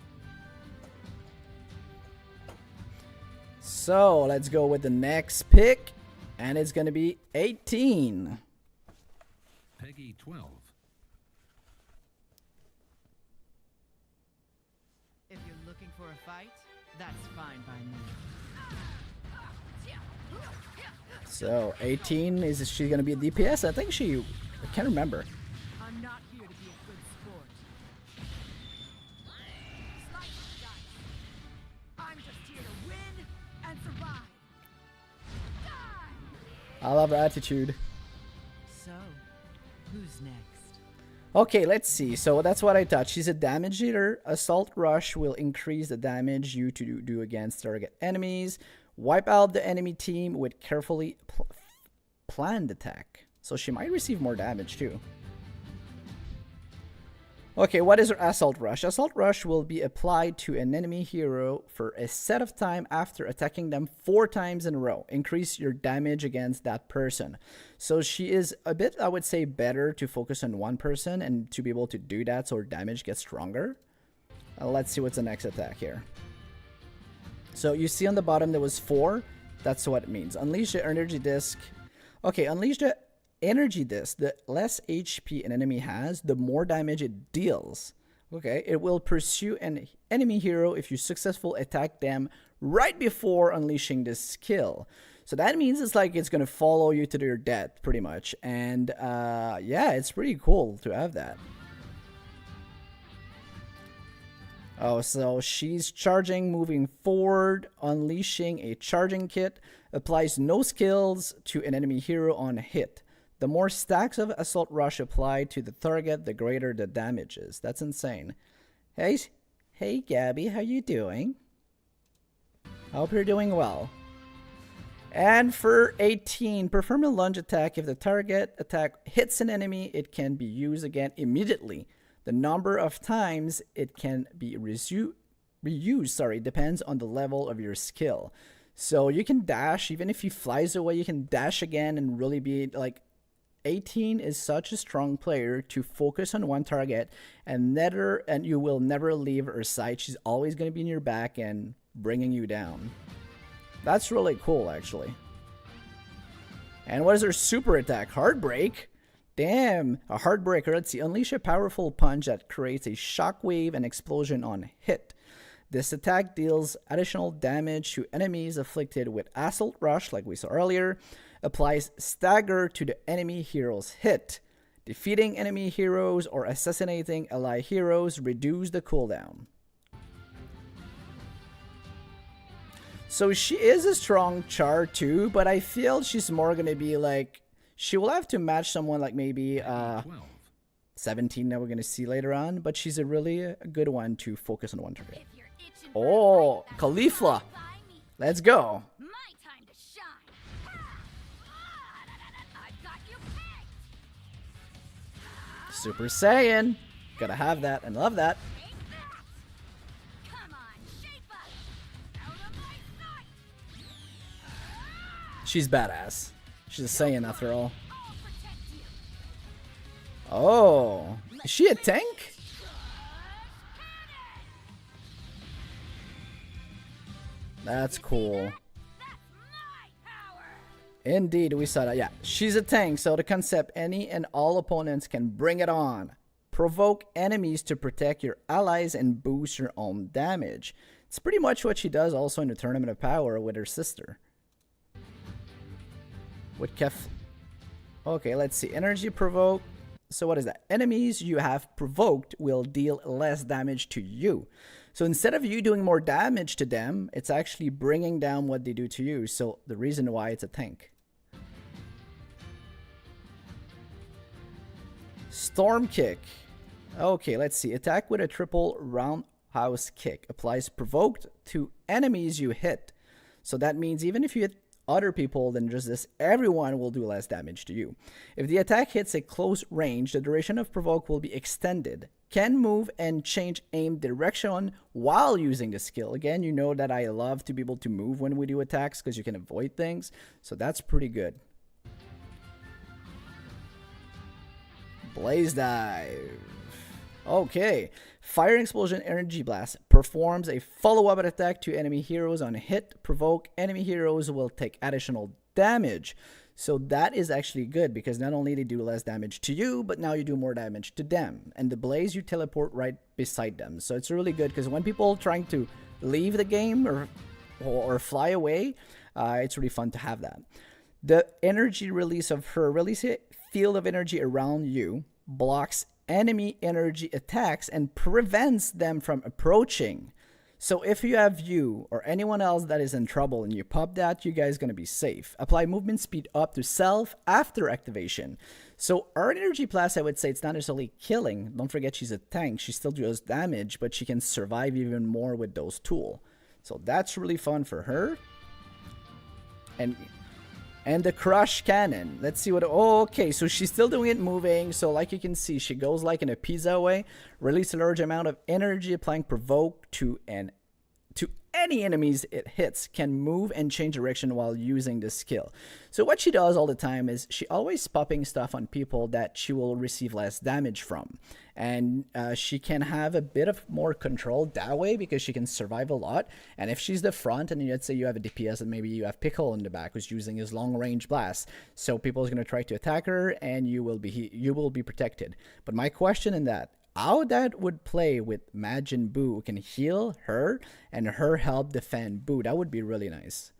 So let's go with the next pick, and it's going to be 18. Peggy 12. If you're looking for a fight, that's fine by me. So 18, is she going to be a DPS? I think I can't remember. I'm not here to be a good sport. Slice and dice. I'm just here to win and survive. Die! I love her attitude. So, who's next? Okay, let's see. So that's what I thought. She's a damage dealer. Assault Rush will increase the damage you do against target enemies. Wipe out the enemy team with carefully planned attack. So she might receive more damage too. Okay, what is her Assault Rush? Assault Rush will be applied to an enemy hero for a set of time after attacking them 4 times in a row. Increase your damage against that person. So she is a bit, I would say, better to focus on one person and to be able to do that so her damage gets stronger. Let's see what's the next attack here. So you see on the bottom there was 4. That's what it means. Unleash the energy disc. Okay, unleash the energy disc. The less HP an enemy has, the more damage it deals. Okay, it will pursue an enemy hero if you successfully attack them right before unleashing this skill. So that means it's like it's gonna follow you to your death, pretty much. And yeah, it's pretty cool to have that. Oh, so she's charging, moving forward, unleashing a charging kit, applies no skills to an enemy hero on hit. The more stacks of Assault Rush applied to the target, the greater the damage is. That's insane. Hey Gabby, how you doing? Hope you're doing well. And for 18, perform a lunge attack. If the target attack hits an enemy, it can be used again immediately. The number of times it can be reused, depends on the level of your skill. So you can dash, even if he flies away, you can dash again and really be like, 18 is such a strong player to focus on one target and you will never leave her side. She's always going to be in your back and bringing you down. That's really cool, actually. And what is her super attack? Heartbreak? Damn, a Heartbreaker. Let's see. Unleash a powerful punch that creates a shockwave and explosion on hit. This attack deals additional damage to enemies afflicted with Assault Rush, like we saw earlier. Applies stagger to the enemy hero's hit. Defeating enemy heroes or assassinating ally heroes reduce the cooldown. So she is a strong char too, but I feel she's more gonna be like, she will have to match someone like maybe 17 that we're gonna see later on, but she's a really good one to focus on one target. Oh, Caulifla. Let's go. Super Saiyan. Gotta have that and love that. She's badass. She's a Saiyan after all. Oh, is she a tank? That's cool. Indeed, we saw that. Yeah, she's a tank, so the concept, any and all opponents can bring it on. Provoke enemies to protect your allies and boost your own damage. It's pretty much what she does also in the Tournament of Power with her sister. With Okay, let's see. Energy provoke. So what is that? Enemies you have provoked will deal less damage to you. So instead of you doing more damage to them, it's actually bringing down what they do to you. So the reason why it's a tank. Storm kick. Okay, let's see. Attack with a triple roundhouse kick. Applies provoked to enemies you hit. So that means even if you hit other people than just this, everyone will do less damage to you. If the attack hits a close range, the duration of provoke will be extended. Can move and change aim direction while using the skill. Again, you know that I love to be able to move when we do attacks because you can avoid things. So that's pretty good. Blaze dive. Okay. Fire Explosion Energy Blast performs a follow-up attack to enemy heroes on hit. Provoke enemy heroes will take additional damage. So that is actually good because not only they do less damage to you, but now you do more damage to them. And the blaze, you teleport right beside them. So it's really good because when people are trying to leave the game or fly away, it's really fun to have that. The energy release of her release a field of energy around you, blocks enemy energy attacks and prevents them from approaching. So if you have you or anyone else that is in trouble and you pop that, you guys gonna be safe. Apply movement speed up to self after activation. So our energy blast, I would say it's not necessarily killing. Don't forget she's a tank. She still does damage, but she can survive even more with those tools. So that's really fun for her. And the crush cannon. Let's see what. Oh, okay, so she's still doing it moving. So like you can see, she goes like in a pizza way. Release a large amount of energy, applying provoke to any enemies it hits. Can move and change direction while using this skill. So what she does all the time is she always popping stuff on people that she will receive less damage from. And she can have a bit of more control that way because she can survive a lot. And if she's the front and let's say you have a DPS and maybe you have Pickle in the back who's using his long range blast. So people are going to try to attack her and you will be protected. But my question in that, how that would play with Majin Buu, who can heal her and her help defend Buu. That would be really nice.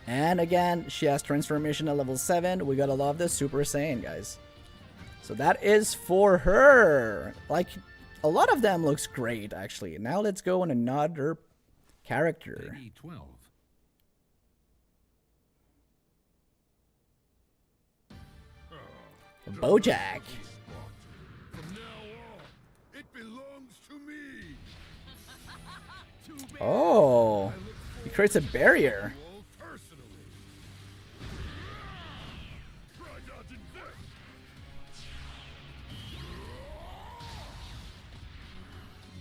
And again, she has transformation at level 7. We gotta love the Super Saiyan, guys. So that is for her. Like, a lot of them looks great, actually. Now let's go on another character. Maybe 12. Bojack. From now on, it belongs to me. Oh, he creates a barrier. All personally. Try dodging this.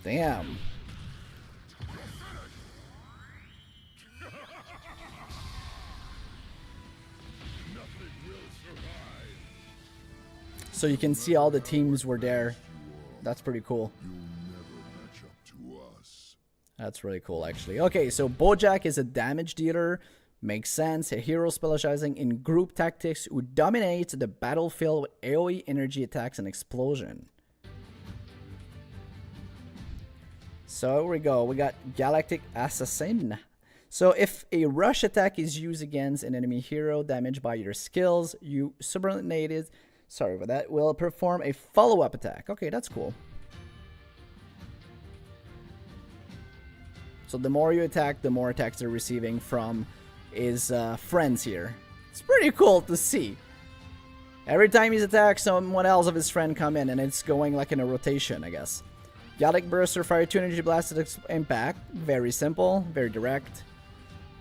Damn. Nothing will survive. So you can see all the teams were there. That's pretty cool. You'll never match up to us. That's really cool, actually. Okay, so Bojack is a damage dealer. Makes sense. A hero specializing in group tactics who dominates the battlefield with AoE energy attacks and explosion. So here we go. We got Galactic Assassin. So if a rush attack is used against an enemy hero damaged by your skills, you subordinated, sorry about that, will perform a follow-up attack. Okay, that's cool. So the more you attack, the more attacks they're receiving from his friends here. It's pretty cool to see. Every time he's attacked, someone else of his friend come in, and it's going like in a rotation, I guess. Galactic Burster fire 2 energy blasts at impact. Very simple, very direct.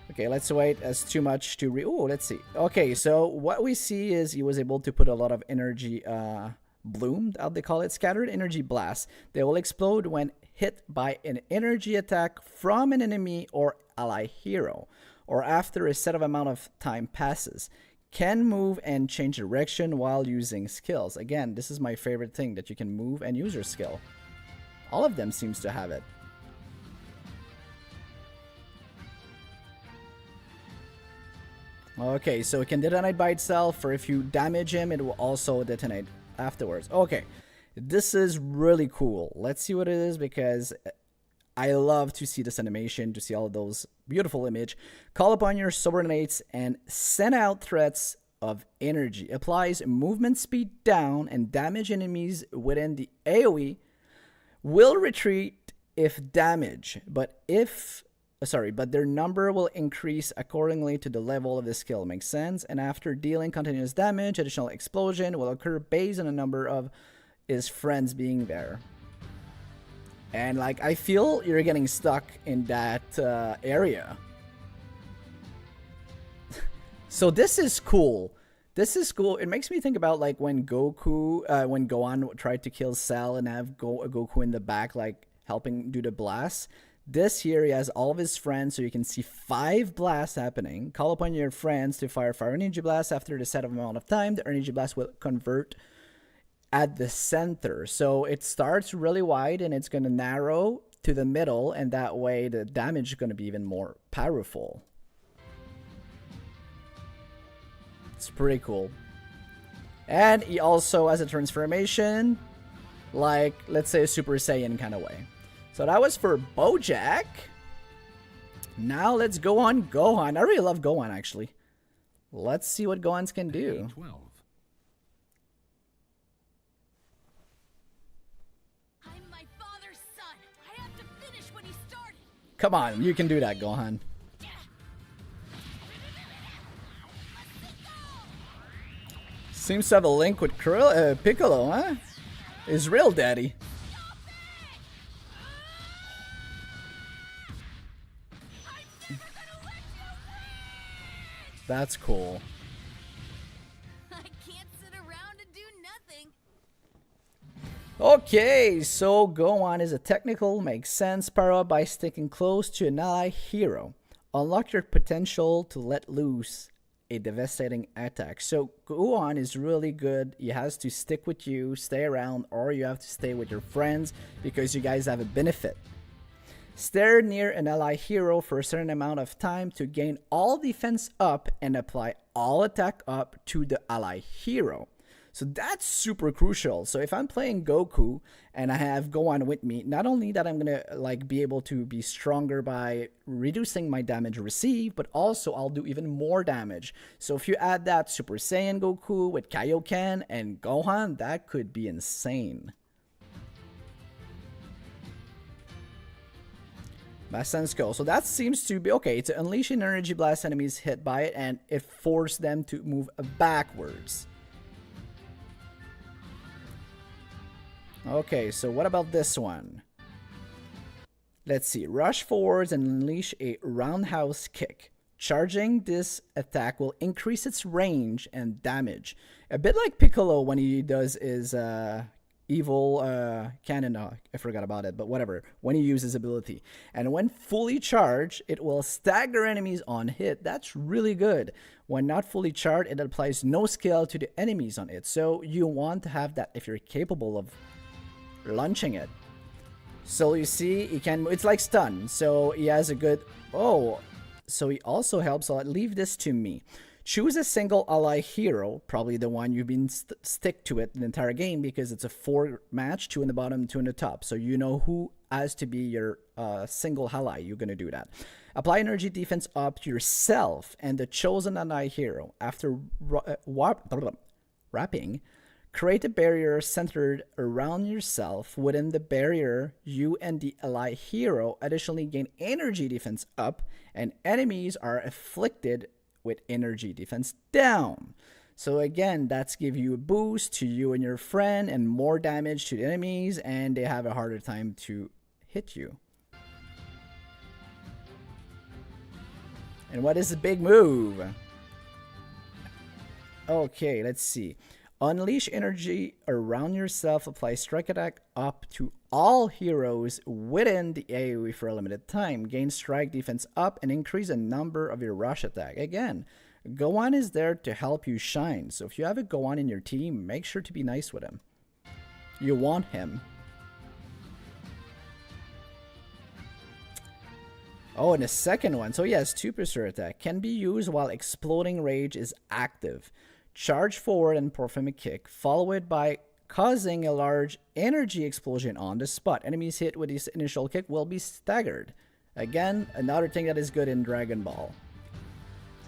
Okay, let's wait as too much to let's see. Okay, so what we see is he was able to put a lot of energy bloom, how they call it, scattered energy blasts. They will explode when hit by an energy attack from an enemy or ally hero, or after a set of amount of time passes. Can move and change direction while using skills. Again, this is my favorite thing, that you can move and use your skill. All of them seems to have it. Okay, so it can detonate by itself, or if you damage him, it will also detonate afterwards. Okay, this is really cool. Let's see what it is, because I love to see this animation, to see all of those beautiful images. Call upon your subordinates and send out threats of energy. Applies movement speed down and damage enemies within the AoE. Will retreat if damaged, but their number will increase accordingly to the level of the skill. Makes sense. And after dealing continuous damage, additional explosion will occur based on the number of his friends being there. And like, I feel you're getting stuck in that area. So this is cool. This is cool. It makes me think about like when Gohan tried to kill Cell and have Goku in the back, like helping do the blast. This here, he has all of his friends, so you can see 5 blasts happening. Call upon your friends to fire energy blast after the set amount of time. The energy blast will convert at the center. So it starts really wide and it's going to narrow to the middle, and that way the damage is going to be even more powerful. It's pretty cool. And he also has a transformation, like, let's say a Super Saiyan kind of way. So that was for Bojack. Now let's go on Gohan. I really love Gohan, actually. Let's see what Gohan's can do. 12. I'm my father's son. I have to finish what he started. Come on, you can do that, Gohan. Seems to have a link with Piccolo, huh? His real daddy. That's cool. I can't sit around and do nothing. Okay, so Gohan is a technical, makes sense, power up by sticking close to an ally hero. Unlock your potential to let loose a devastating attack. So Gohan is really good. He has to stick with you, stay around, or you have to stay with your friends because you guys have a benefit. Stare near an ally hero for a certain amount of time to gain all defense up and apply all attack up to the ally hero. So that's super crucial. So if I'm playing Goku and I have Gohan with me, not only that I'm gonna like be able to be stronger by reducing my damage received, but also I'll do even more damage. So if you add that Super Saiyan Goku with Kaioken and Gohan, that could be insane. Basensko. So that seems to be okay. To unleash an energy blast enemies hit by it, and it forces them to move backwards. Okay, so what about this one? Let's see. Rush forwards and unleash a roundhouse kick. Charging this attack will increase its range and damage. A bit like Piccolo when he does his evil cannon. I forgot about it, but whatever. When he uses ability. And when fully charged, it will stagger enemies on hit. That's really good. When not fully charged, it applies no skill to the enemies on it. So you want to have that if you're capable of launching it. So you see, he can, it's like stun. So he has a good, so he also helps. I'll leave this to me. Choose a single ally hero, probably the one you've been stick to it the entire game, because it's a 4 match, 2 in the bottom, 2 in the top. So you know who has to be your single ally. You're going to do that. Apply energy defense up to yourself and the chosen ally hero. After wrapping, create a barrier centered around yourself. Within the barrier, you and the ally hero additionally gain energy defense up, and enemies are afflicted with energy defense down. So again, that's give you a boost to you and your friend and more damage to the enemies, and they have a harder time to hit you. And what is the big move? Okay, let's see. Unleash energy around yourself. Apply strike attack up to all heroes within the AoE for a limited time. Gain strike defense up and increase the number of your rush attack. Again, Gohan is there to help you shine. So if you have a Gohan in your team, make sure to be nice with him. You want him. Oh, and the second one. So yes, 2% attack can be used while exploding rage is active. Charge forward and perform a kick, follow it by causing a large energy explosion on the spot. Enemies hit with this initial kick will be staggered. Again, another thing that is good in Dragon Ball.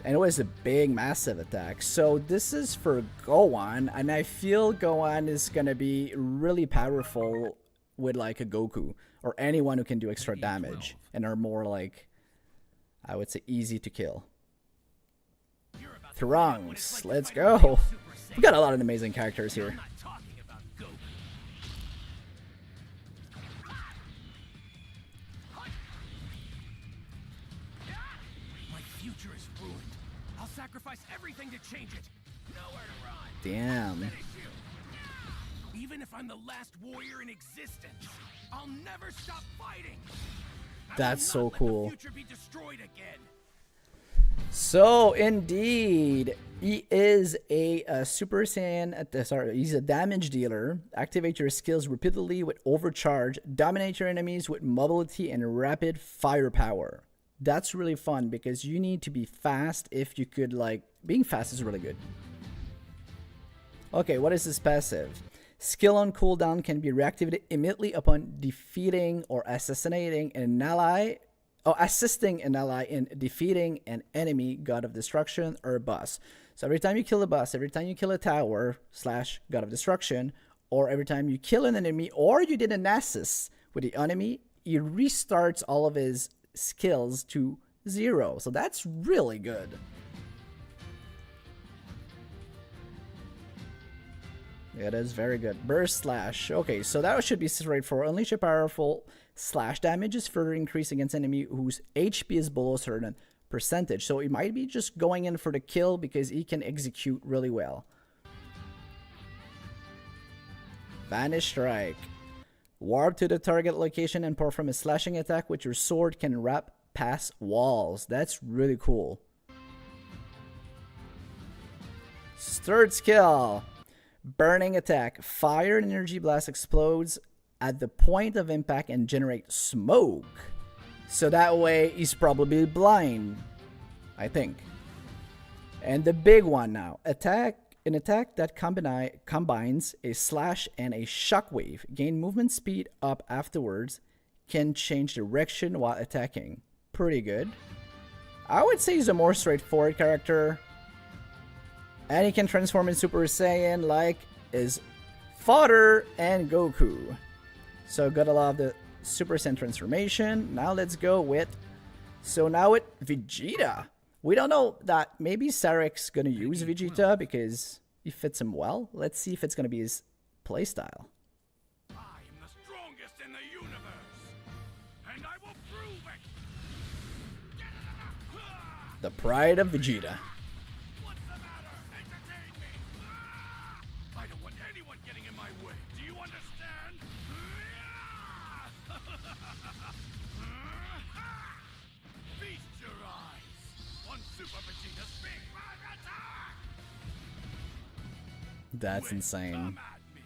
And it was a big, massive attack. So this is for Gohan, and I feel Gohan is going to be really powerful with like a Goku or anyone who can do extra damage and are more like, I would say, easy to kill. Trunks, let's go. We got a lot of amazing characters here. My future is ruined. I'll sacrifice everything to change it. Nowhere to run. Damn. Even if I'm the last warrior in existence, I'll never stop fighting. That's so cool. The future be destroyed again. So indeed, he is a Super Saiyan. Sorry, he's a damage dealer. Activate your skills repeatedly with overcharge. Dominate your enemies with mobility and rapid firepower. That's really fun because you need to be fast. If you could, like, being fast is really good. Okay, what is his passive? Skill on cooldown can be reactivated immediately upon defeating or assassinating an ally. Assisting an ally in defeating an enemy, god of destruction, or boss. So every time you kill a boss, every time you kill a tower / god of destruction, or every time you kill an enemy, or you did an assist with the enemy, he restarts all of his skills to 0. So that's really good. Yeah, that is very good. Burst slash. Okay, so that should be straightforward. Unleash a powerful slash damage is further increased against enemy whose HP is below a certain percentage. So he might be just going in for the kill because he can execute really well. Vanish strike. Warp to the target location and perform a slashing attack with your sword can wrap past walls. That's really cool. Third skill. Burning attack. Fire and energy blast explodes at the point of impact and generate smoke. So that way he's probably blind, I think. And the big one now. Attack An attack that combines a slash and a shockwave, gain movement speed up afterwards, can change direction while attacking. Pretty good. I would say he's a more straightforward character. And he can transform in Super Saiyan like his father and Goku. So gotta love the Super Saiyan transformation. Now let's go with... So now with Vegeta. We don't know that maybe Sarek's gonna use Vegeta because he fits him well. Let's see if it's gonna be his playstyle. I am the strongest in the universe, and I will prove it. The pride of Vegeta. What's the matter? Entertain me. I don't want anyone getting in my way. Do you understand? Feast your eyes on Super Vegeta's big bang attack. That's insane. Come at me.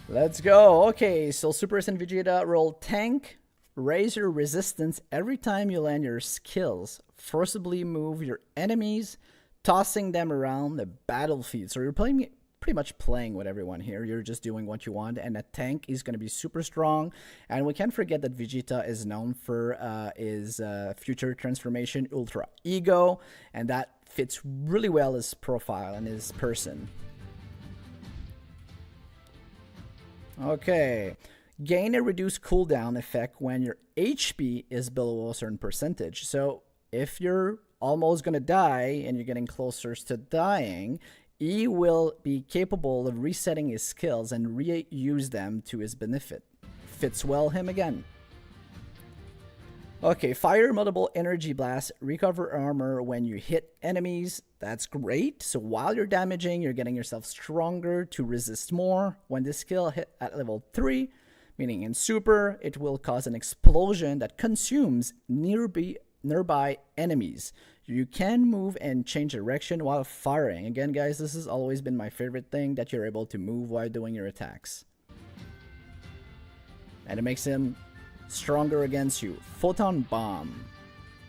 Let's go. Okay, so Super Saiyan Vegeta roll tank. Raise your resistance every time you land your skills. Forcibly move your enemies, tossing them around the battlefield. So you're playing, pretty much playing with everyone here. You're just doing what you want. And a tank is going to be super strong. And we can't forget that Vegeta is known for his future transformation, Ultra Ego. And that fits really well his profile and his person. Okay. Gain a reduced cooldown effect when your HP is below a certain percentage. So if you're almost going to die and you're getting closer to dying, he will be capable of resetting his skills and reuse them to his benefit. Fits well him again. Okay, fire multiple energy blasts, recover armor when you hit enemies. That's great. So while you're damaging, you're getting yourself stronger to resist more. When this skill hit at level 3, meaning in Super, it will cause an explosion that consumes nearby enemies. You can move and change direction while firing. Again, guys, this has always been my favorite thing, that you're able to move while doing your attacks. And it makes him stronger against you. Photon Bomb.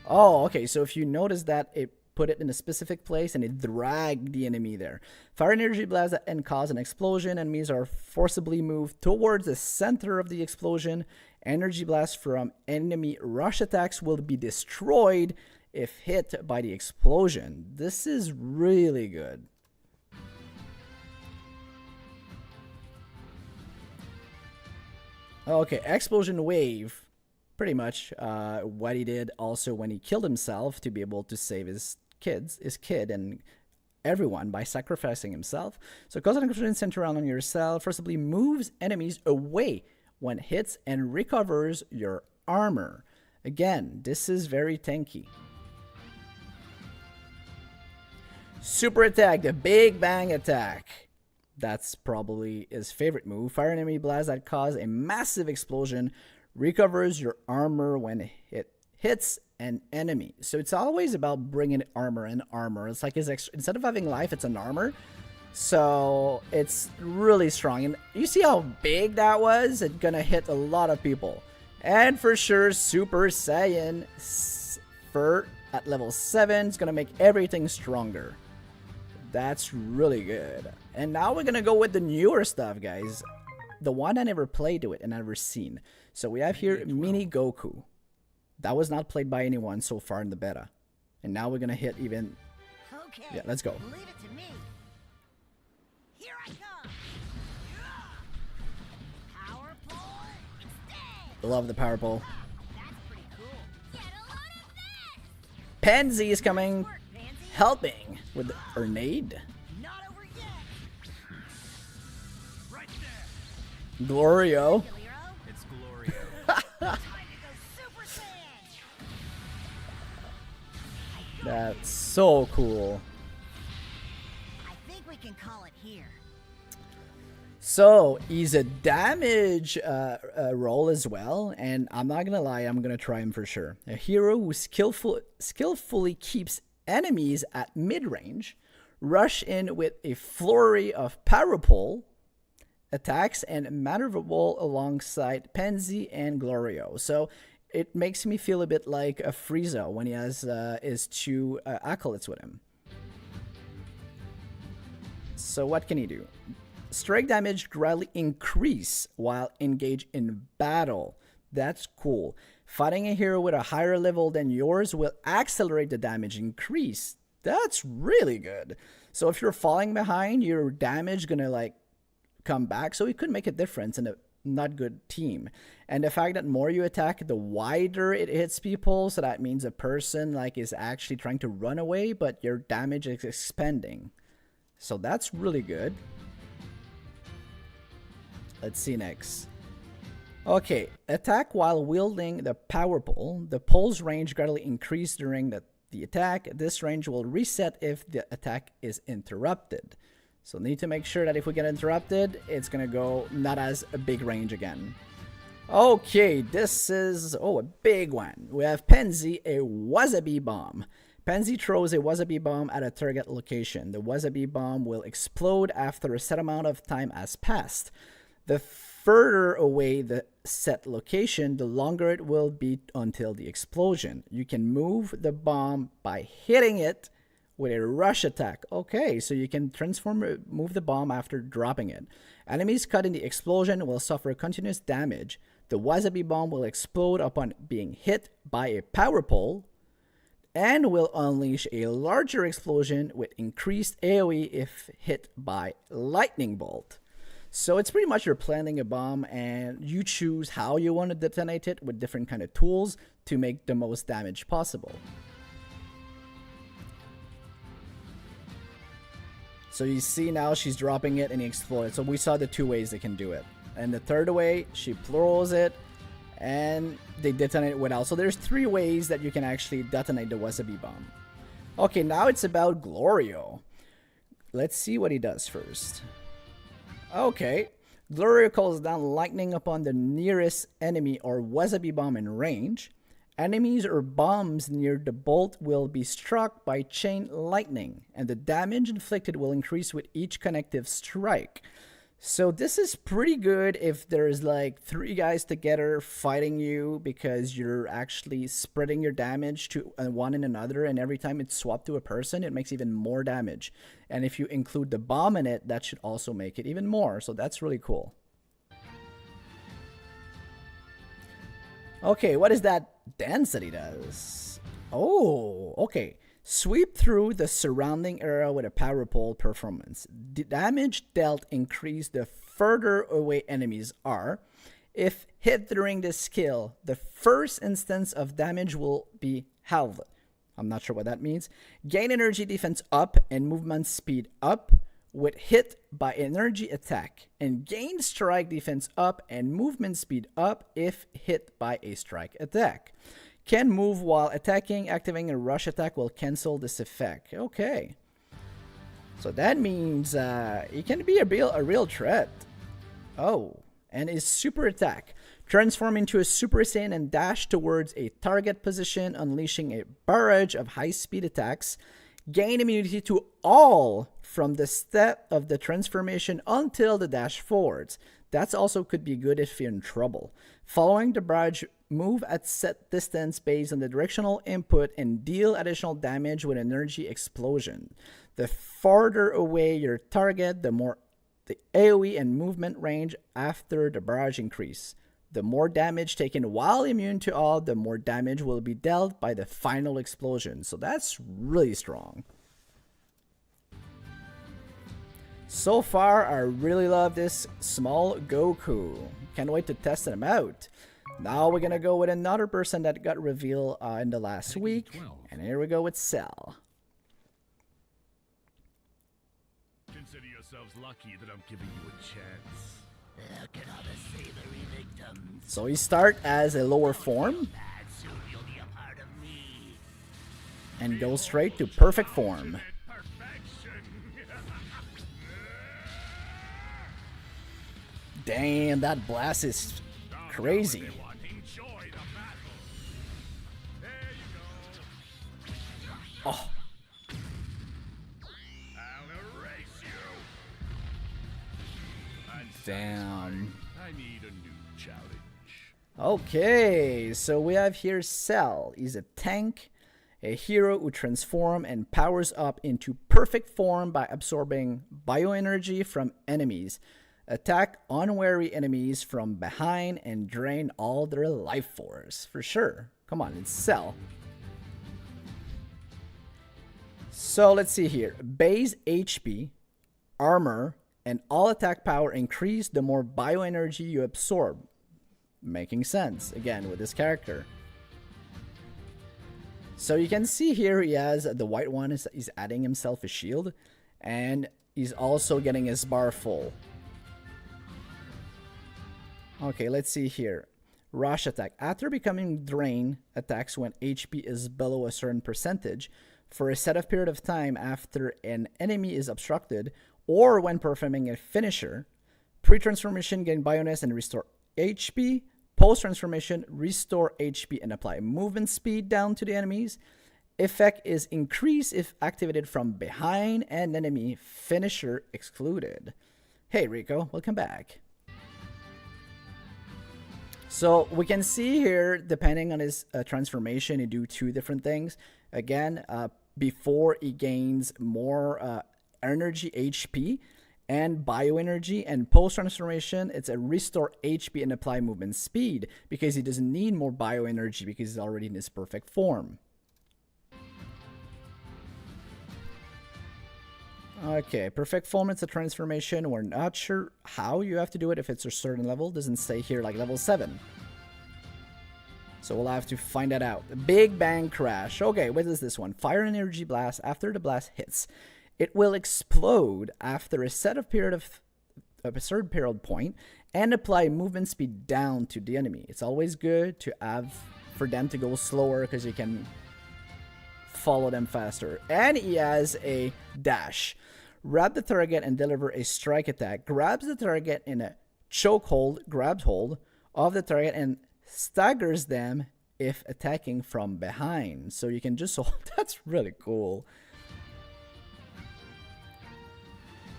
Oh, okay, so if you notice that it put it in a specific place and it dragged the enemy there. Fire energy blast and cause an explosion. Enemies are forcibly moved towards the center of the explosion. Energy blast from enemy rush attacks will be destroyed if hit by the explosion. This is really good. Okay, explosion wave. Pretty much what he did also when he killed himself to be able to save his kid and everyone by sacrificing himself. So cause an explosion center around on yourself, forcibly moves enemies away when hits and recovers your armor. Again, this is very tanky. Super attack, the Big Bang attack. That's probably his favorite move. Fire enemy blast that cause a massive explosion, recovers your armor when it hits an enemy. So it's always about bringing armor and armor. It's like his instead of having life, it's an armor. So it's really strong. And you see how big that was? It's gonna hit a lot of people. And for sure, Super Saiyan at level 7 is gonna make everything stronger. That's really good. And now we're gonna go with the newer stuff, guys. The one I never played with and never seen. So we have here Mini Goku. That was not played by anyone so far in the beta. And now we're gonna hit even... Okay. Yeah, let's go. Leave it to me. Here I come. Power pole. Extend. Love the power pole. That's pretty cool. Get a load of this. Pansy is coming, Work, Pansy. helping with the grenade. Not over yet. Right there. Glorio. Hero. It's Glorio. Time to go Super Saiyan. That's so cool. I think we can call it here. So he's a damage roll as well, and I'm not gonna lie, I'm gonna try him for sure. A hero who skillfully keeps enemies at mid-range, rush in with a flurry of power pole attacks and maneuverable alongside Pansy and Glorio. So it makes me feel a bit like a Frieza when he has his two acolytes with him. So what can he do? Strike damage greatly increase while engaged in battle. That's cool. Fighting a hero with a higher level than yours will accelerate the damage increase. That's really good. So if you're falling behind, your damage gonna like come back. So it could make a difference in a not good team. And the fact that more you attack, the wider it hits people. So that means a person like is actually trying to run away, but your damage is expanding. So that's really good. Let's see next. Okay, attack while wielding the power pole. The pole's range gradually increases during the attack. This range will reset if the attack is interrupted. So need to make sure that if we get interrupted, it's gonna go not as a big range again. Okay, this is, a big one. We have Penzi, a wasabi bomb. Penzi throws a wasabi bomb at a target location. The wasabi bomb will explode after a set amount of time has passed. The further away the set location, the longer it will be until the explosion. You can move the bomb by hitting it with a rush attack. Okay, so you can move the bomb after dropping it. Enemies caught in the explosion will suffer continuous damage. The wasabi bomb will explode upon being hit by a power pole and will unleash a larger explosion with increased AoE if hit by lightning bolt. So it's pretty much you're planting a bomb and you choose how you want to detonate it with different kind of tools to make the most damage possible. So you see now she's dropping it and it explodes. So we saw the two ways they can do it. And the third way, she throws it and they detonate it without. So there's three ways that you can actually detonate the wasabi bomb. Okay, now it's about Glorio. Let's see what he does first. Okay, Glorio calls down lightning upon the nearest enemy or wasabi bomb in range. Enemies or bombs near the bolt will be struck by chain lightning, and the damage inflicted will increase with each connective strike. So this is pretty good if there's like three guys together fighting you because you're actually spreading your damage to one and another, and every time it's swapped to a person, it makes even more damage. And if you include the bomb in it, that should also make it even more. So that's really cool. Okay, what is that dance that he does? Oh, okay. Sweep through the surrounding area with a power pole performance. The damage dealt increase the further away enemies are. If hit during this skill, the first instance of damage will be halved. I'm not sure what that means. Gain energy defense up and movement speed up with hit by energy attack, and gain strike defense up and movement speed up if hit by a strike attack. Can move while attacking. Activating a rush attack will cancel this effect. Okay. So that means he can be a real threat. Oh, and his super attack. Transform into a Super Saiyan and dash towards a target position, unleashing a barrage of high-speed attacks. Gain immunity to all from the step of the transformation until the dash forwards. That also could be good if you're in trouble. Following the barrage, move at set distance based on the directional input and deal additional damage with energy explosion. The farther away your target, the more the AoE and movement range after the barrage increase. The more damage taken while immune to all, the more damage will be dealt by the final explosion. So that's really strong. So far, I really love this small Goku. Can't wait to test him out. Now we're gonna go with another person that got revealed in the last week. And here we go with Cell. Consider yourselves lucky that I'm giving you a chance. Look at all the savory victims. So he starts as a lower form Soon you'll be a part of me. and goes straight to perfect form. Perfection. Damn, that blast is crazy. Everyone, enjoy the battle. There you go. Oh, I'll erase you. And damn. I need a new challenge. Okay, so we have here Cell. He's a tank. A hero who transforms and powers up into perfect form by absorbing bioenergy from enemies. Attack unwary enemies from behind and drain all their life force. For sure. Come on, it's sell. So let's see here. Base HP, armor, and all attack power increase the more bioenergy you absorb. Making sense, again, with this character. So you can see here he has the white one, he's adding himself a shield, and he's also getting his bar full. Okay, let's see here. Rush attack. After becoming drained, attacks when HP is below a certain percentage for a set of period of time after an enemy is obstructed or when performing a finisher. Pre-transformation gain bonus and restore HP. Post-transformation, restore HP and apply movement speed down to the enemies. Effect is increased if activated from behind and enemy. Finisher excluded. Hey Rico, welcome back. So we can see here, depending on his transformation, he do two different things. Again, before he gains more energy, HP, and bioenergy, and post-transformation, it's a restore HP and apply movement speed because he doesn't need more bioenergy because he's already in his perfect form. Okay, perfect form, it's a transformation. We're not sure how you have to do it if it's a certain level. Doesn't say here, like level 7. So we'll have to find that out. Big Bang Crash. Okay, what is this one? Fire energy blast. After the blast hits, it will explode after a set of period of a certain period point and apply movement speed down to the enemy. It's always good to have for them to go slower because you can follow them faster. And he has a dash. Grab the target and deliver a strike attack. Grabs the target in a chokehold, grabs hold of the target and staggers them if attacking from behind. So you can just hold. That's really cool.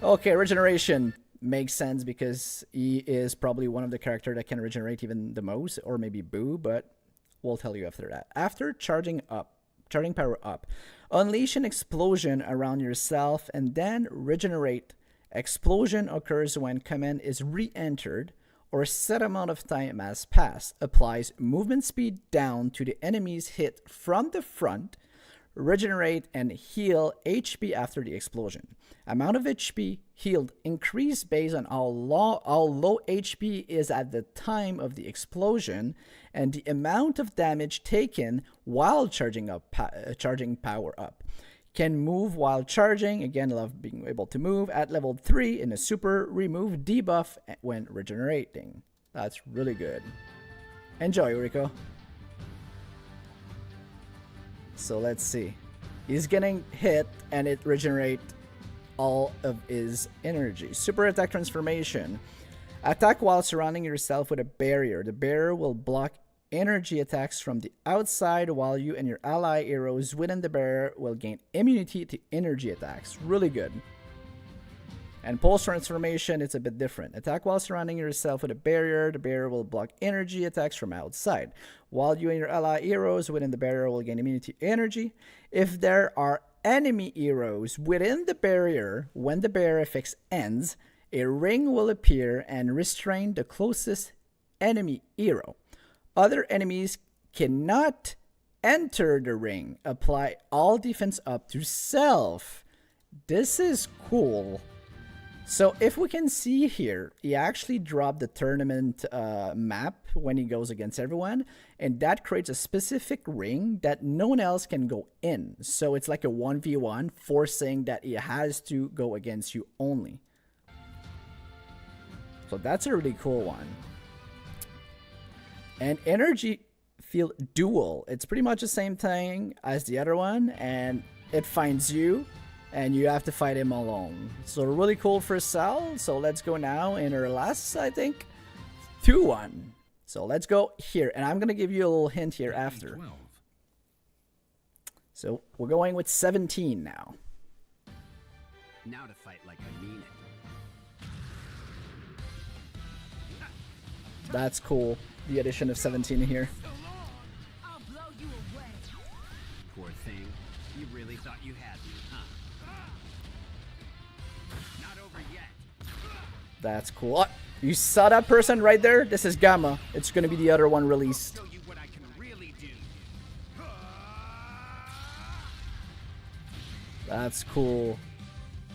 Okay, regeneration makes sense because he is probably one of the characters that can regenerate even the most, or maybe Boo, but we'll tell you after that. After charging power up, unleash an explosion around yourself and then regenerate. Explosion occurs when command is re-entered or a set amount of time has passed. Applies movement speed down to the enemies hit from the front. Regenerate and heal HP after the explosion. Amount of HP healed increase based on how low HP is at the time of the explosion and the amount of damage taken while charging power up. Can move while charging. Again, love being able to move. At level 3 in a super, remove debuff when regenerating. That's really good. Enjoy, Rico. So let's see. He's getting hit and it regenerates all of his energy. Super attack transformation. Attack while surrounding yourself with a barrier. The barrier will block energy attacks from the outside while you and your ally heroes within the barrier will gain immunity to energy attacks. Really good. And post transformation, it's a bit different. Attack while surrounding yourself with a barrier. The barrier will block energy attacks from outside, while you and your ally heroes within the barrier will gain immunity to energy. If there are enemy heroes within the barrier, when the barrier effect ends, a ring will appear and restrain the closest enemy hero. Other enemies cannot enter the ring. Apply all defense up to self. This is cool. So if we can see here, he actually dropped the tournament map when he goes against everyone, and that creates a specific ring that no one else can go in. So it's like a 1v1, forcing that he has to go against you only. So that's a really cool one. And energy field duel. It's pretty much the same thing as the other one, and it finds you. And you have to fight him alone. So really cool for Sal. So let's go now in our last, I think, 2-1. So let's go here. And I'm going to give you a little hint here after. 12. So we're going with 17 now. Now to fight like I mean it. That's cool. The addition of 17 here. I'll blow you away. Poor thing. You had me, huh? Not over yet. That's cool. Oh, you saw that person right there? This is Gamma. It's gonna be the other one released. Show you what I can really do. That's cool.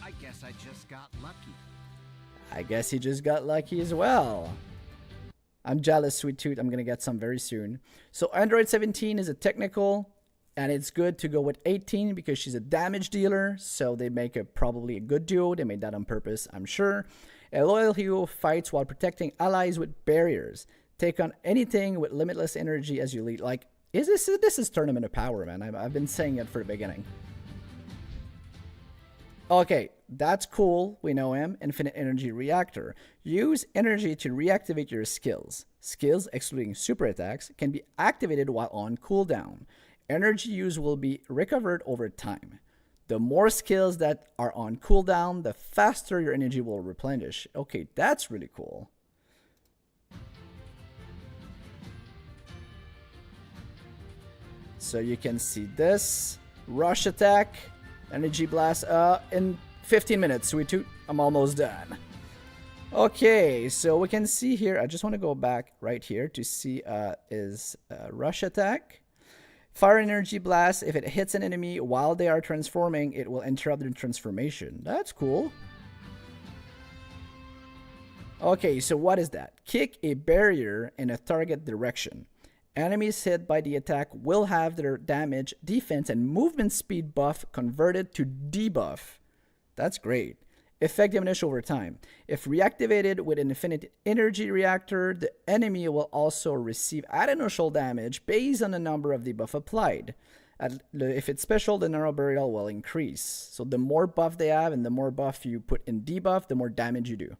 I guess I just got lucky. I guess he just got lucky as well. I'm jealous, Sweet Tooth. I'm gonna get some very soon. So Android 17 is a technical, and it's good to go with 18 because she's a damage dealer. So they make probably a good duo. They made that on purpose, I'm sure. A loyal hero fights while protecting allies with barriers. Take on anything with limitless energy as you lead. Like, this is Tournament of Power, man. I've been saying it for the beginning. Okay, that's cool. We know him. Infinite Energy Reactor. Use energy to reactivate your skills. Skills, excluding super attacks, can be activated while on cooldown. Energy use will be recovered over time. The more skills that are on cooldown, the faster your energy will replenish. Okay, that's really cool. So you can see this. Rush attack. Energy blast in 15 minutes, Sweet Tooth. I'm almost done. Okay, so we can see here. I just want to go back right here to see is rush attack. Fire energy blast. If it hits an enemy while they are transforming, it will interrupt their transformation. That's cool. Okay, so what is that? Kick a barrier in a target direction. Enemies hit by the attack will have their damage, defense, and movement speed buff converted to debuff. That's great. Effect diminish over time. If reactivated with an infinite energy reactor, the enemy will also receive initial damage based on the number of debuff applied. If it's special, the neural burial will increase. So the more buff they have and the more buff you put in debuff, the more damage you do.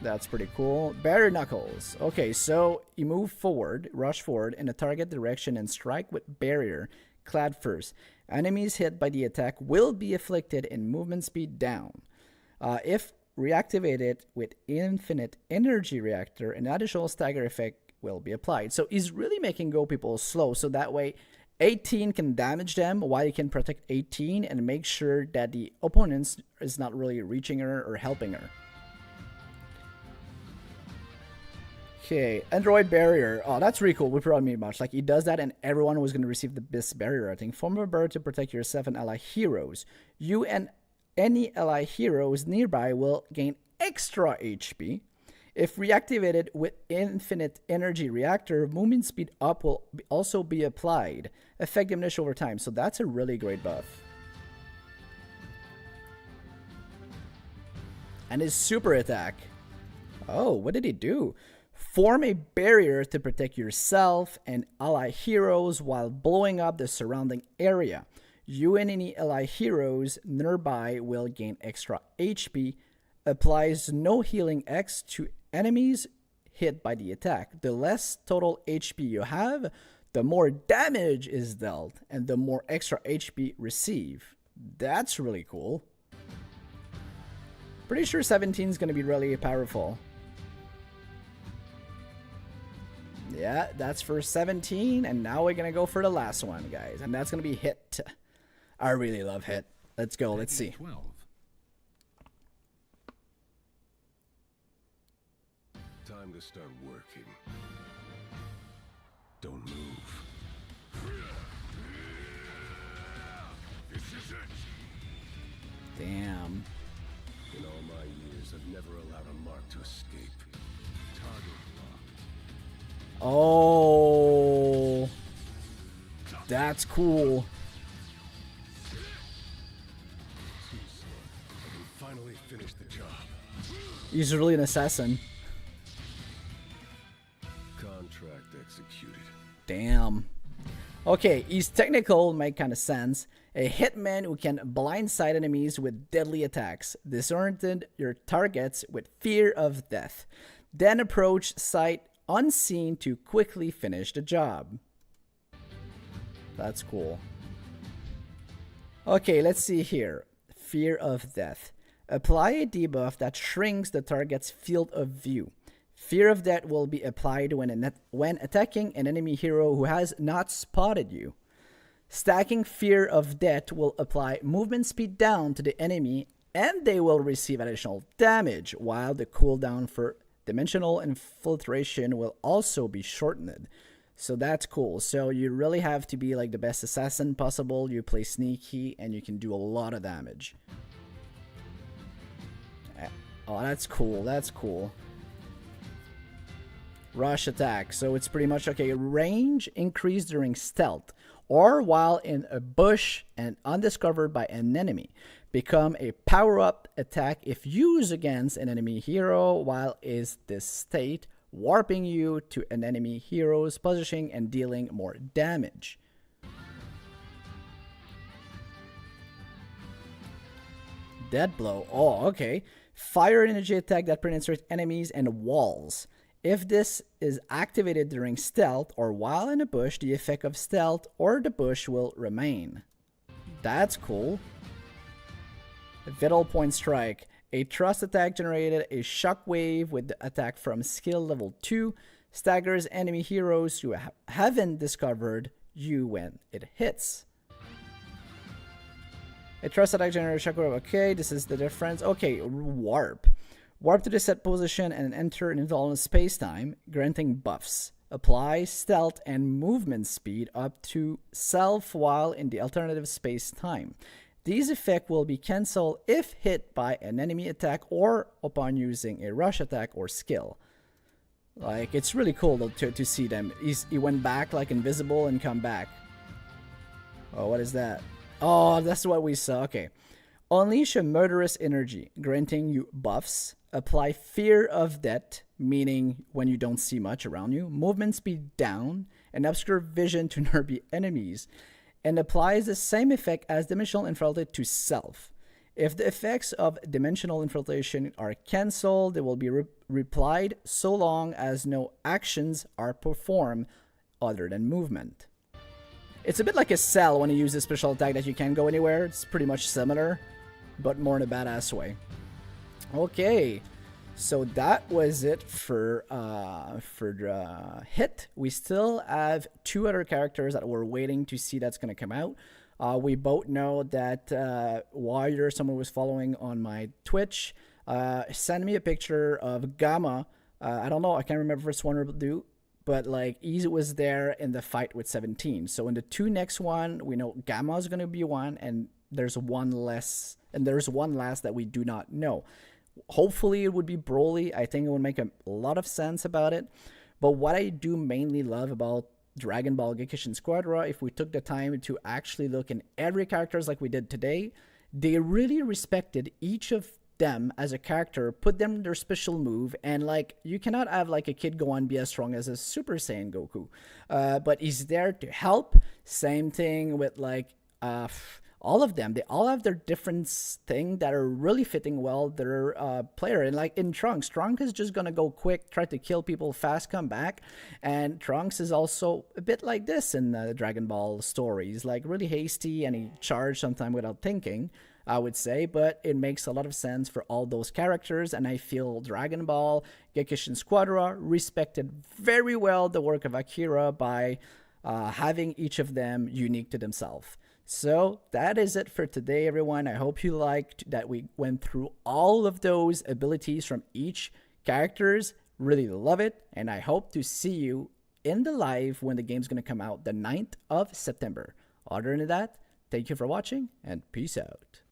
That's pretty cool. Barrier Knuckles. Okay, so you move forward, rush forward in a target direction and strike with barrier clad first. Enemies hit by the attack will be afflicted in movement speed down. If reactivated with infinite energy reactor, an additional stagger effect will be applied. So he's really making Go people slow, so that way 18 can damage them while you can protect 18 and make sure that the opponent is not really reaching her or helping her. Okay, Android Barrier. Oh, that's really cool. We probably mean much. Like, he does that and everyone was going to receive this barrier, I think. Form a bird to protect yourself and ally heroes. You and any ally heroes nearby will gain extra HP. If reactivated with infinite energy reactor, movement speed up will also be applied. Effect diminish over time. So that's a really great buff. And his super attack. Oh, what did he do? Form a barrier to protect yourself and ally heroes while blowing up the surrounding area. You and any ally heroes nearby will gain extra HP. Applies no healing X to enemies hit by the attack. The less total HP you have, the more damage is dealt and the more extra HP receive. That's really cool. Pretty sure 17 is going to be really powerful. Yeah, that's for 17, and now we're going to go for the last one, guys, and that's going to be Hit. I really love Hit. Let's go, let's see. 12. Time to start working. Don't move. This is it. Damn. In all my years, I've never allowed a mark to escape. Target locked. Oh, that's cool. I can finally finish the job. He's really an assassin. Contract executed. Damn. Okay, he's technical, make kind of sense. A hitman who can blindside enemies with deadly attacks. Disorient your targets with fear of death. Then approach sight unseen to quickly finish the job. That's cool. Okay, let's see here. Fear of death. Apply a debuff that shrinks the target's field of view. Fear of Death will be applied when attacking an enemy hero who has not spotted you. Stacking Fear of Death will apply movement speed down to the enemy, and they will receive additional damage, while the cooldown for Dimensional Infiltration will also be shortened. So that's cool. So you really have to be like the best assassin possible. You play sneaky and you can do a lot of damage. Oh, that's cool. That's cool. Rush attack. So it's pretty much, okay, range increase during stealth or while in a bush and undiscovered by an enemy. Become a power-up attack if used against an enemy hero while is this state, warping you to an enemy hero's position and dealing more damage. Dead Blow. Oh, okay. Fire energy attack that penetrates enemies and walls. If this is activated during stealth or while in a bush, the effect of stealth or the bush will remain. That's cool. Vital Point Strike. A thrust attack generated a shockwave with the attack from skill level 2. Staggers enemy heroes who haven't discovered you when it hits. A thrust attack generates a shockwave. Okay, this is the difference. Okay, Warp. Warp to the set position and enter an invulnerable space-time, granting buffs. Apply stealth and movement speed up to self while in the alternative space-time. These effects will be cancelled if hit by an enemy attack or upon using a rush attack or skill. Like, it's really cool to see them. He went back like invisible and come back. Oh, what is that? Oh, that's what we saw. Okay. Unleash a murderous energy, granting you buffs. Apply Fear of Death, meaning when you don't see much around you. Movement speed down and obscure vision to nearby enemies. And applies the same effect as Dimensional Infiltrate to self. If the effects of Dimensional Infiltration are cancelled, they will be replied so long as no actions are performed other than movement. It's a bit like a Cell when you use a special attack that you can't go anywhere. It's pretty much similar, but more in a badass way. Okay, so that was it for the hit. We still have 2 other characters that we're waiting to see that's going to come out. We both know that Warrior, someone was following on my Twitch, sent me a picture of Gamma. I don't know, I can't remember if it's one or two, but like he was there in the fight with 17. So in the 2 next one, we know Gamma is going to be one, and there's one less, and there's one last that we do not know. Hopefully it would be Broly. I think it would make a lot of sense about it. But what I do mainly love about Dragon Ball Gekishin Squadra, if we took the time to actually look in every characters like we did today, they really respected each of them as a character, put them their special move, and like you cannot have like a kid go on be as strong as a Super Saiyan Goku, but he's there to help. Same thing with like all of them. They all have their different thing that are really fitting well their player. And like in Trunks is just gonna go quick, try to kill people fast, come back. And Trunks is also a bit like this in the Dragon Ball stories, like really hasty and he charged sometimes without thinking, I would say, but it makes a lot of sense for all those characters. And I feel Dragon Ball Gekishin Squadra respected very well the work of Akira by having each of them unique to themselves. So that is it for today, everyone. I hope you liked that we went through all of those abilities from each characters. Really love it. And I hope to see you in the live when the game's going to come out the 9th of September. Other than that, thank you for watching and peace out.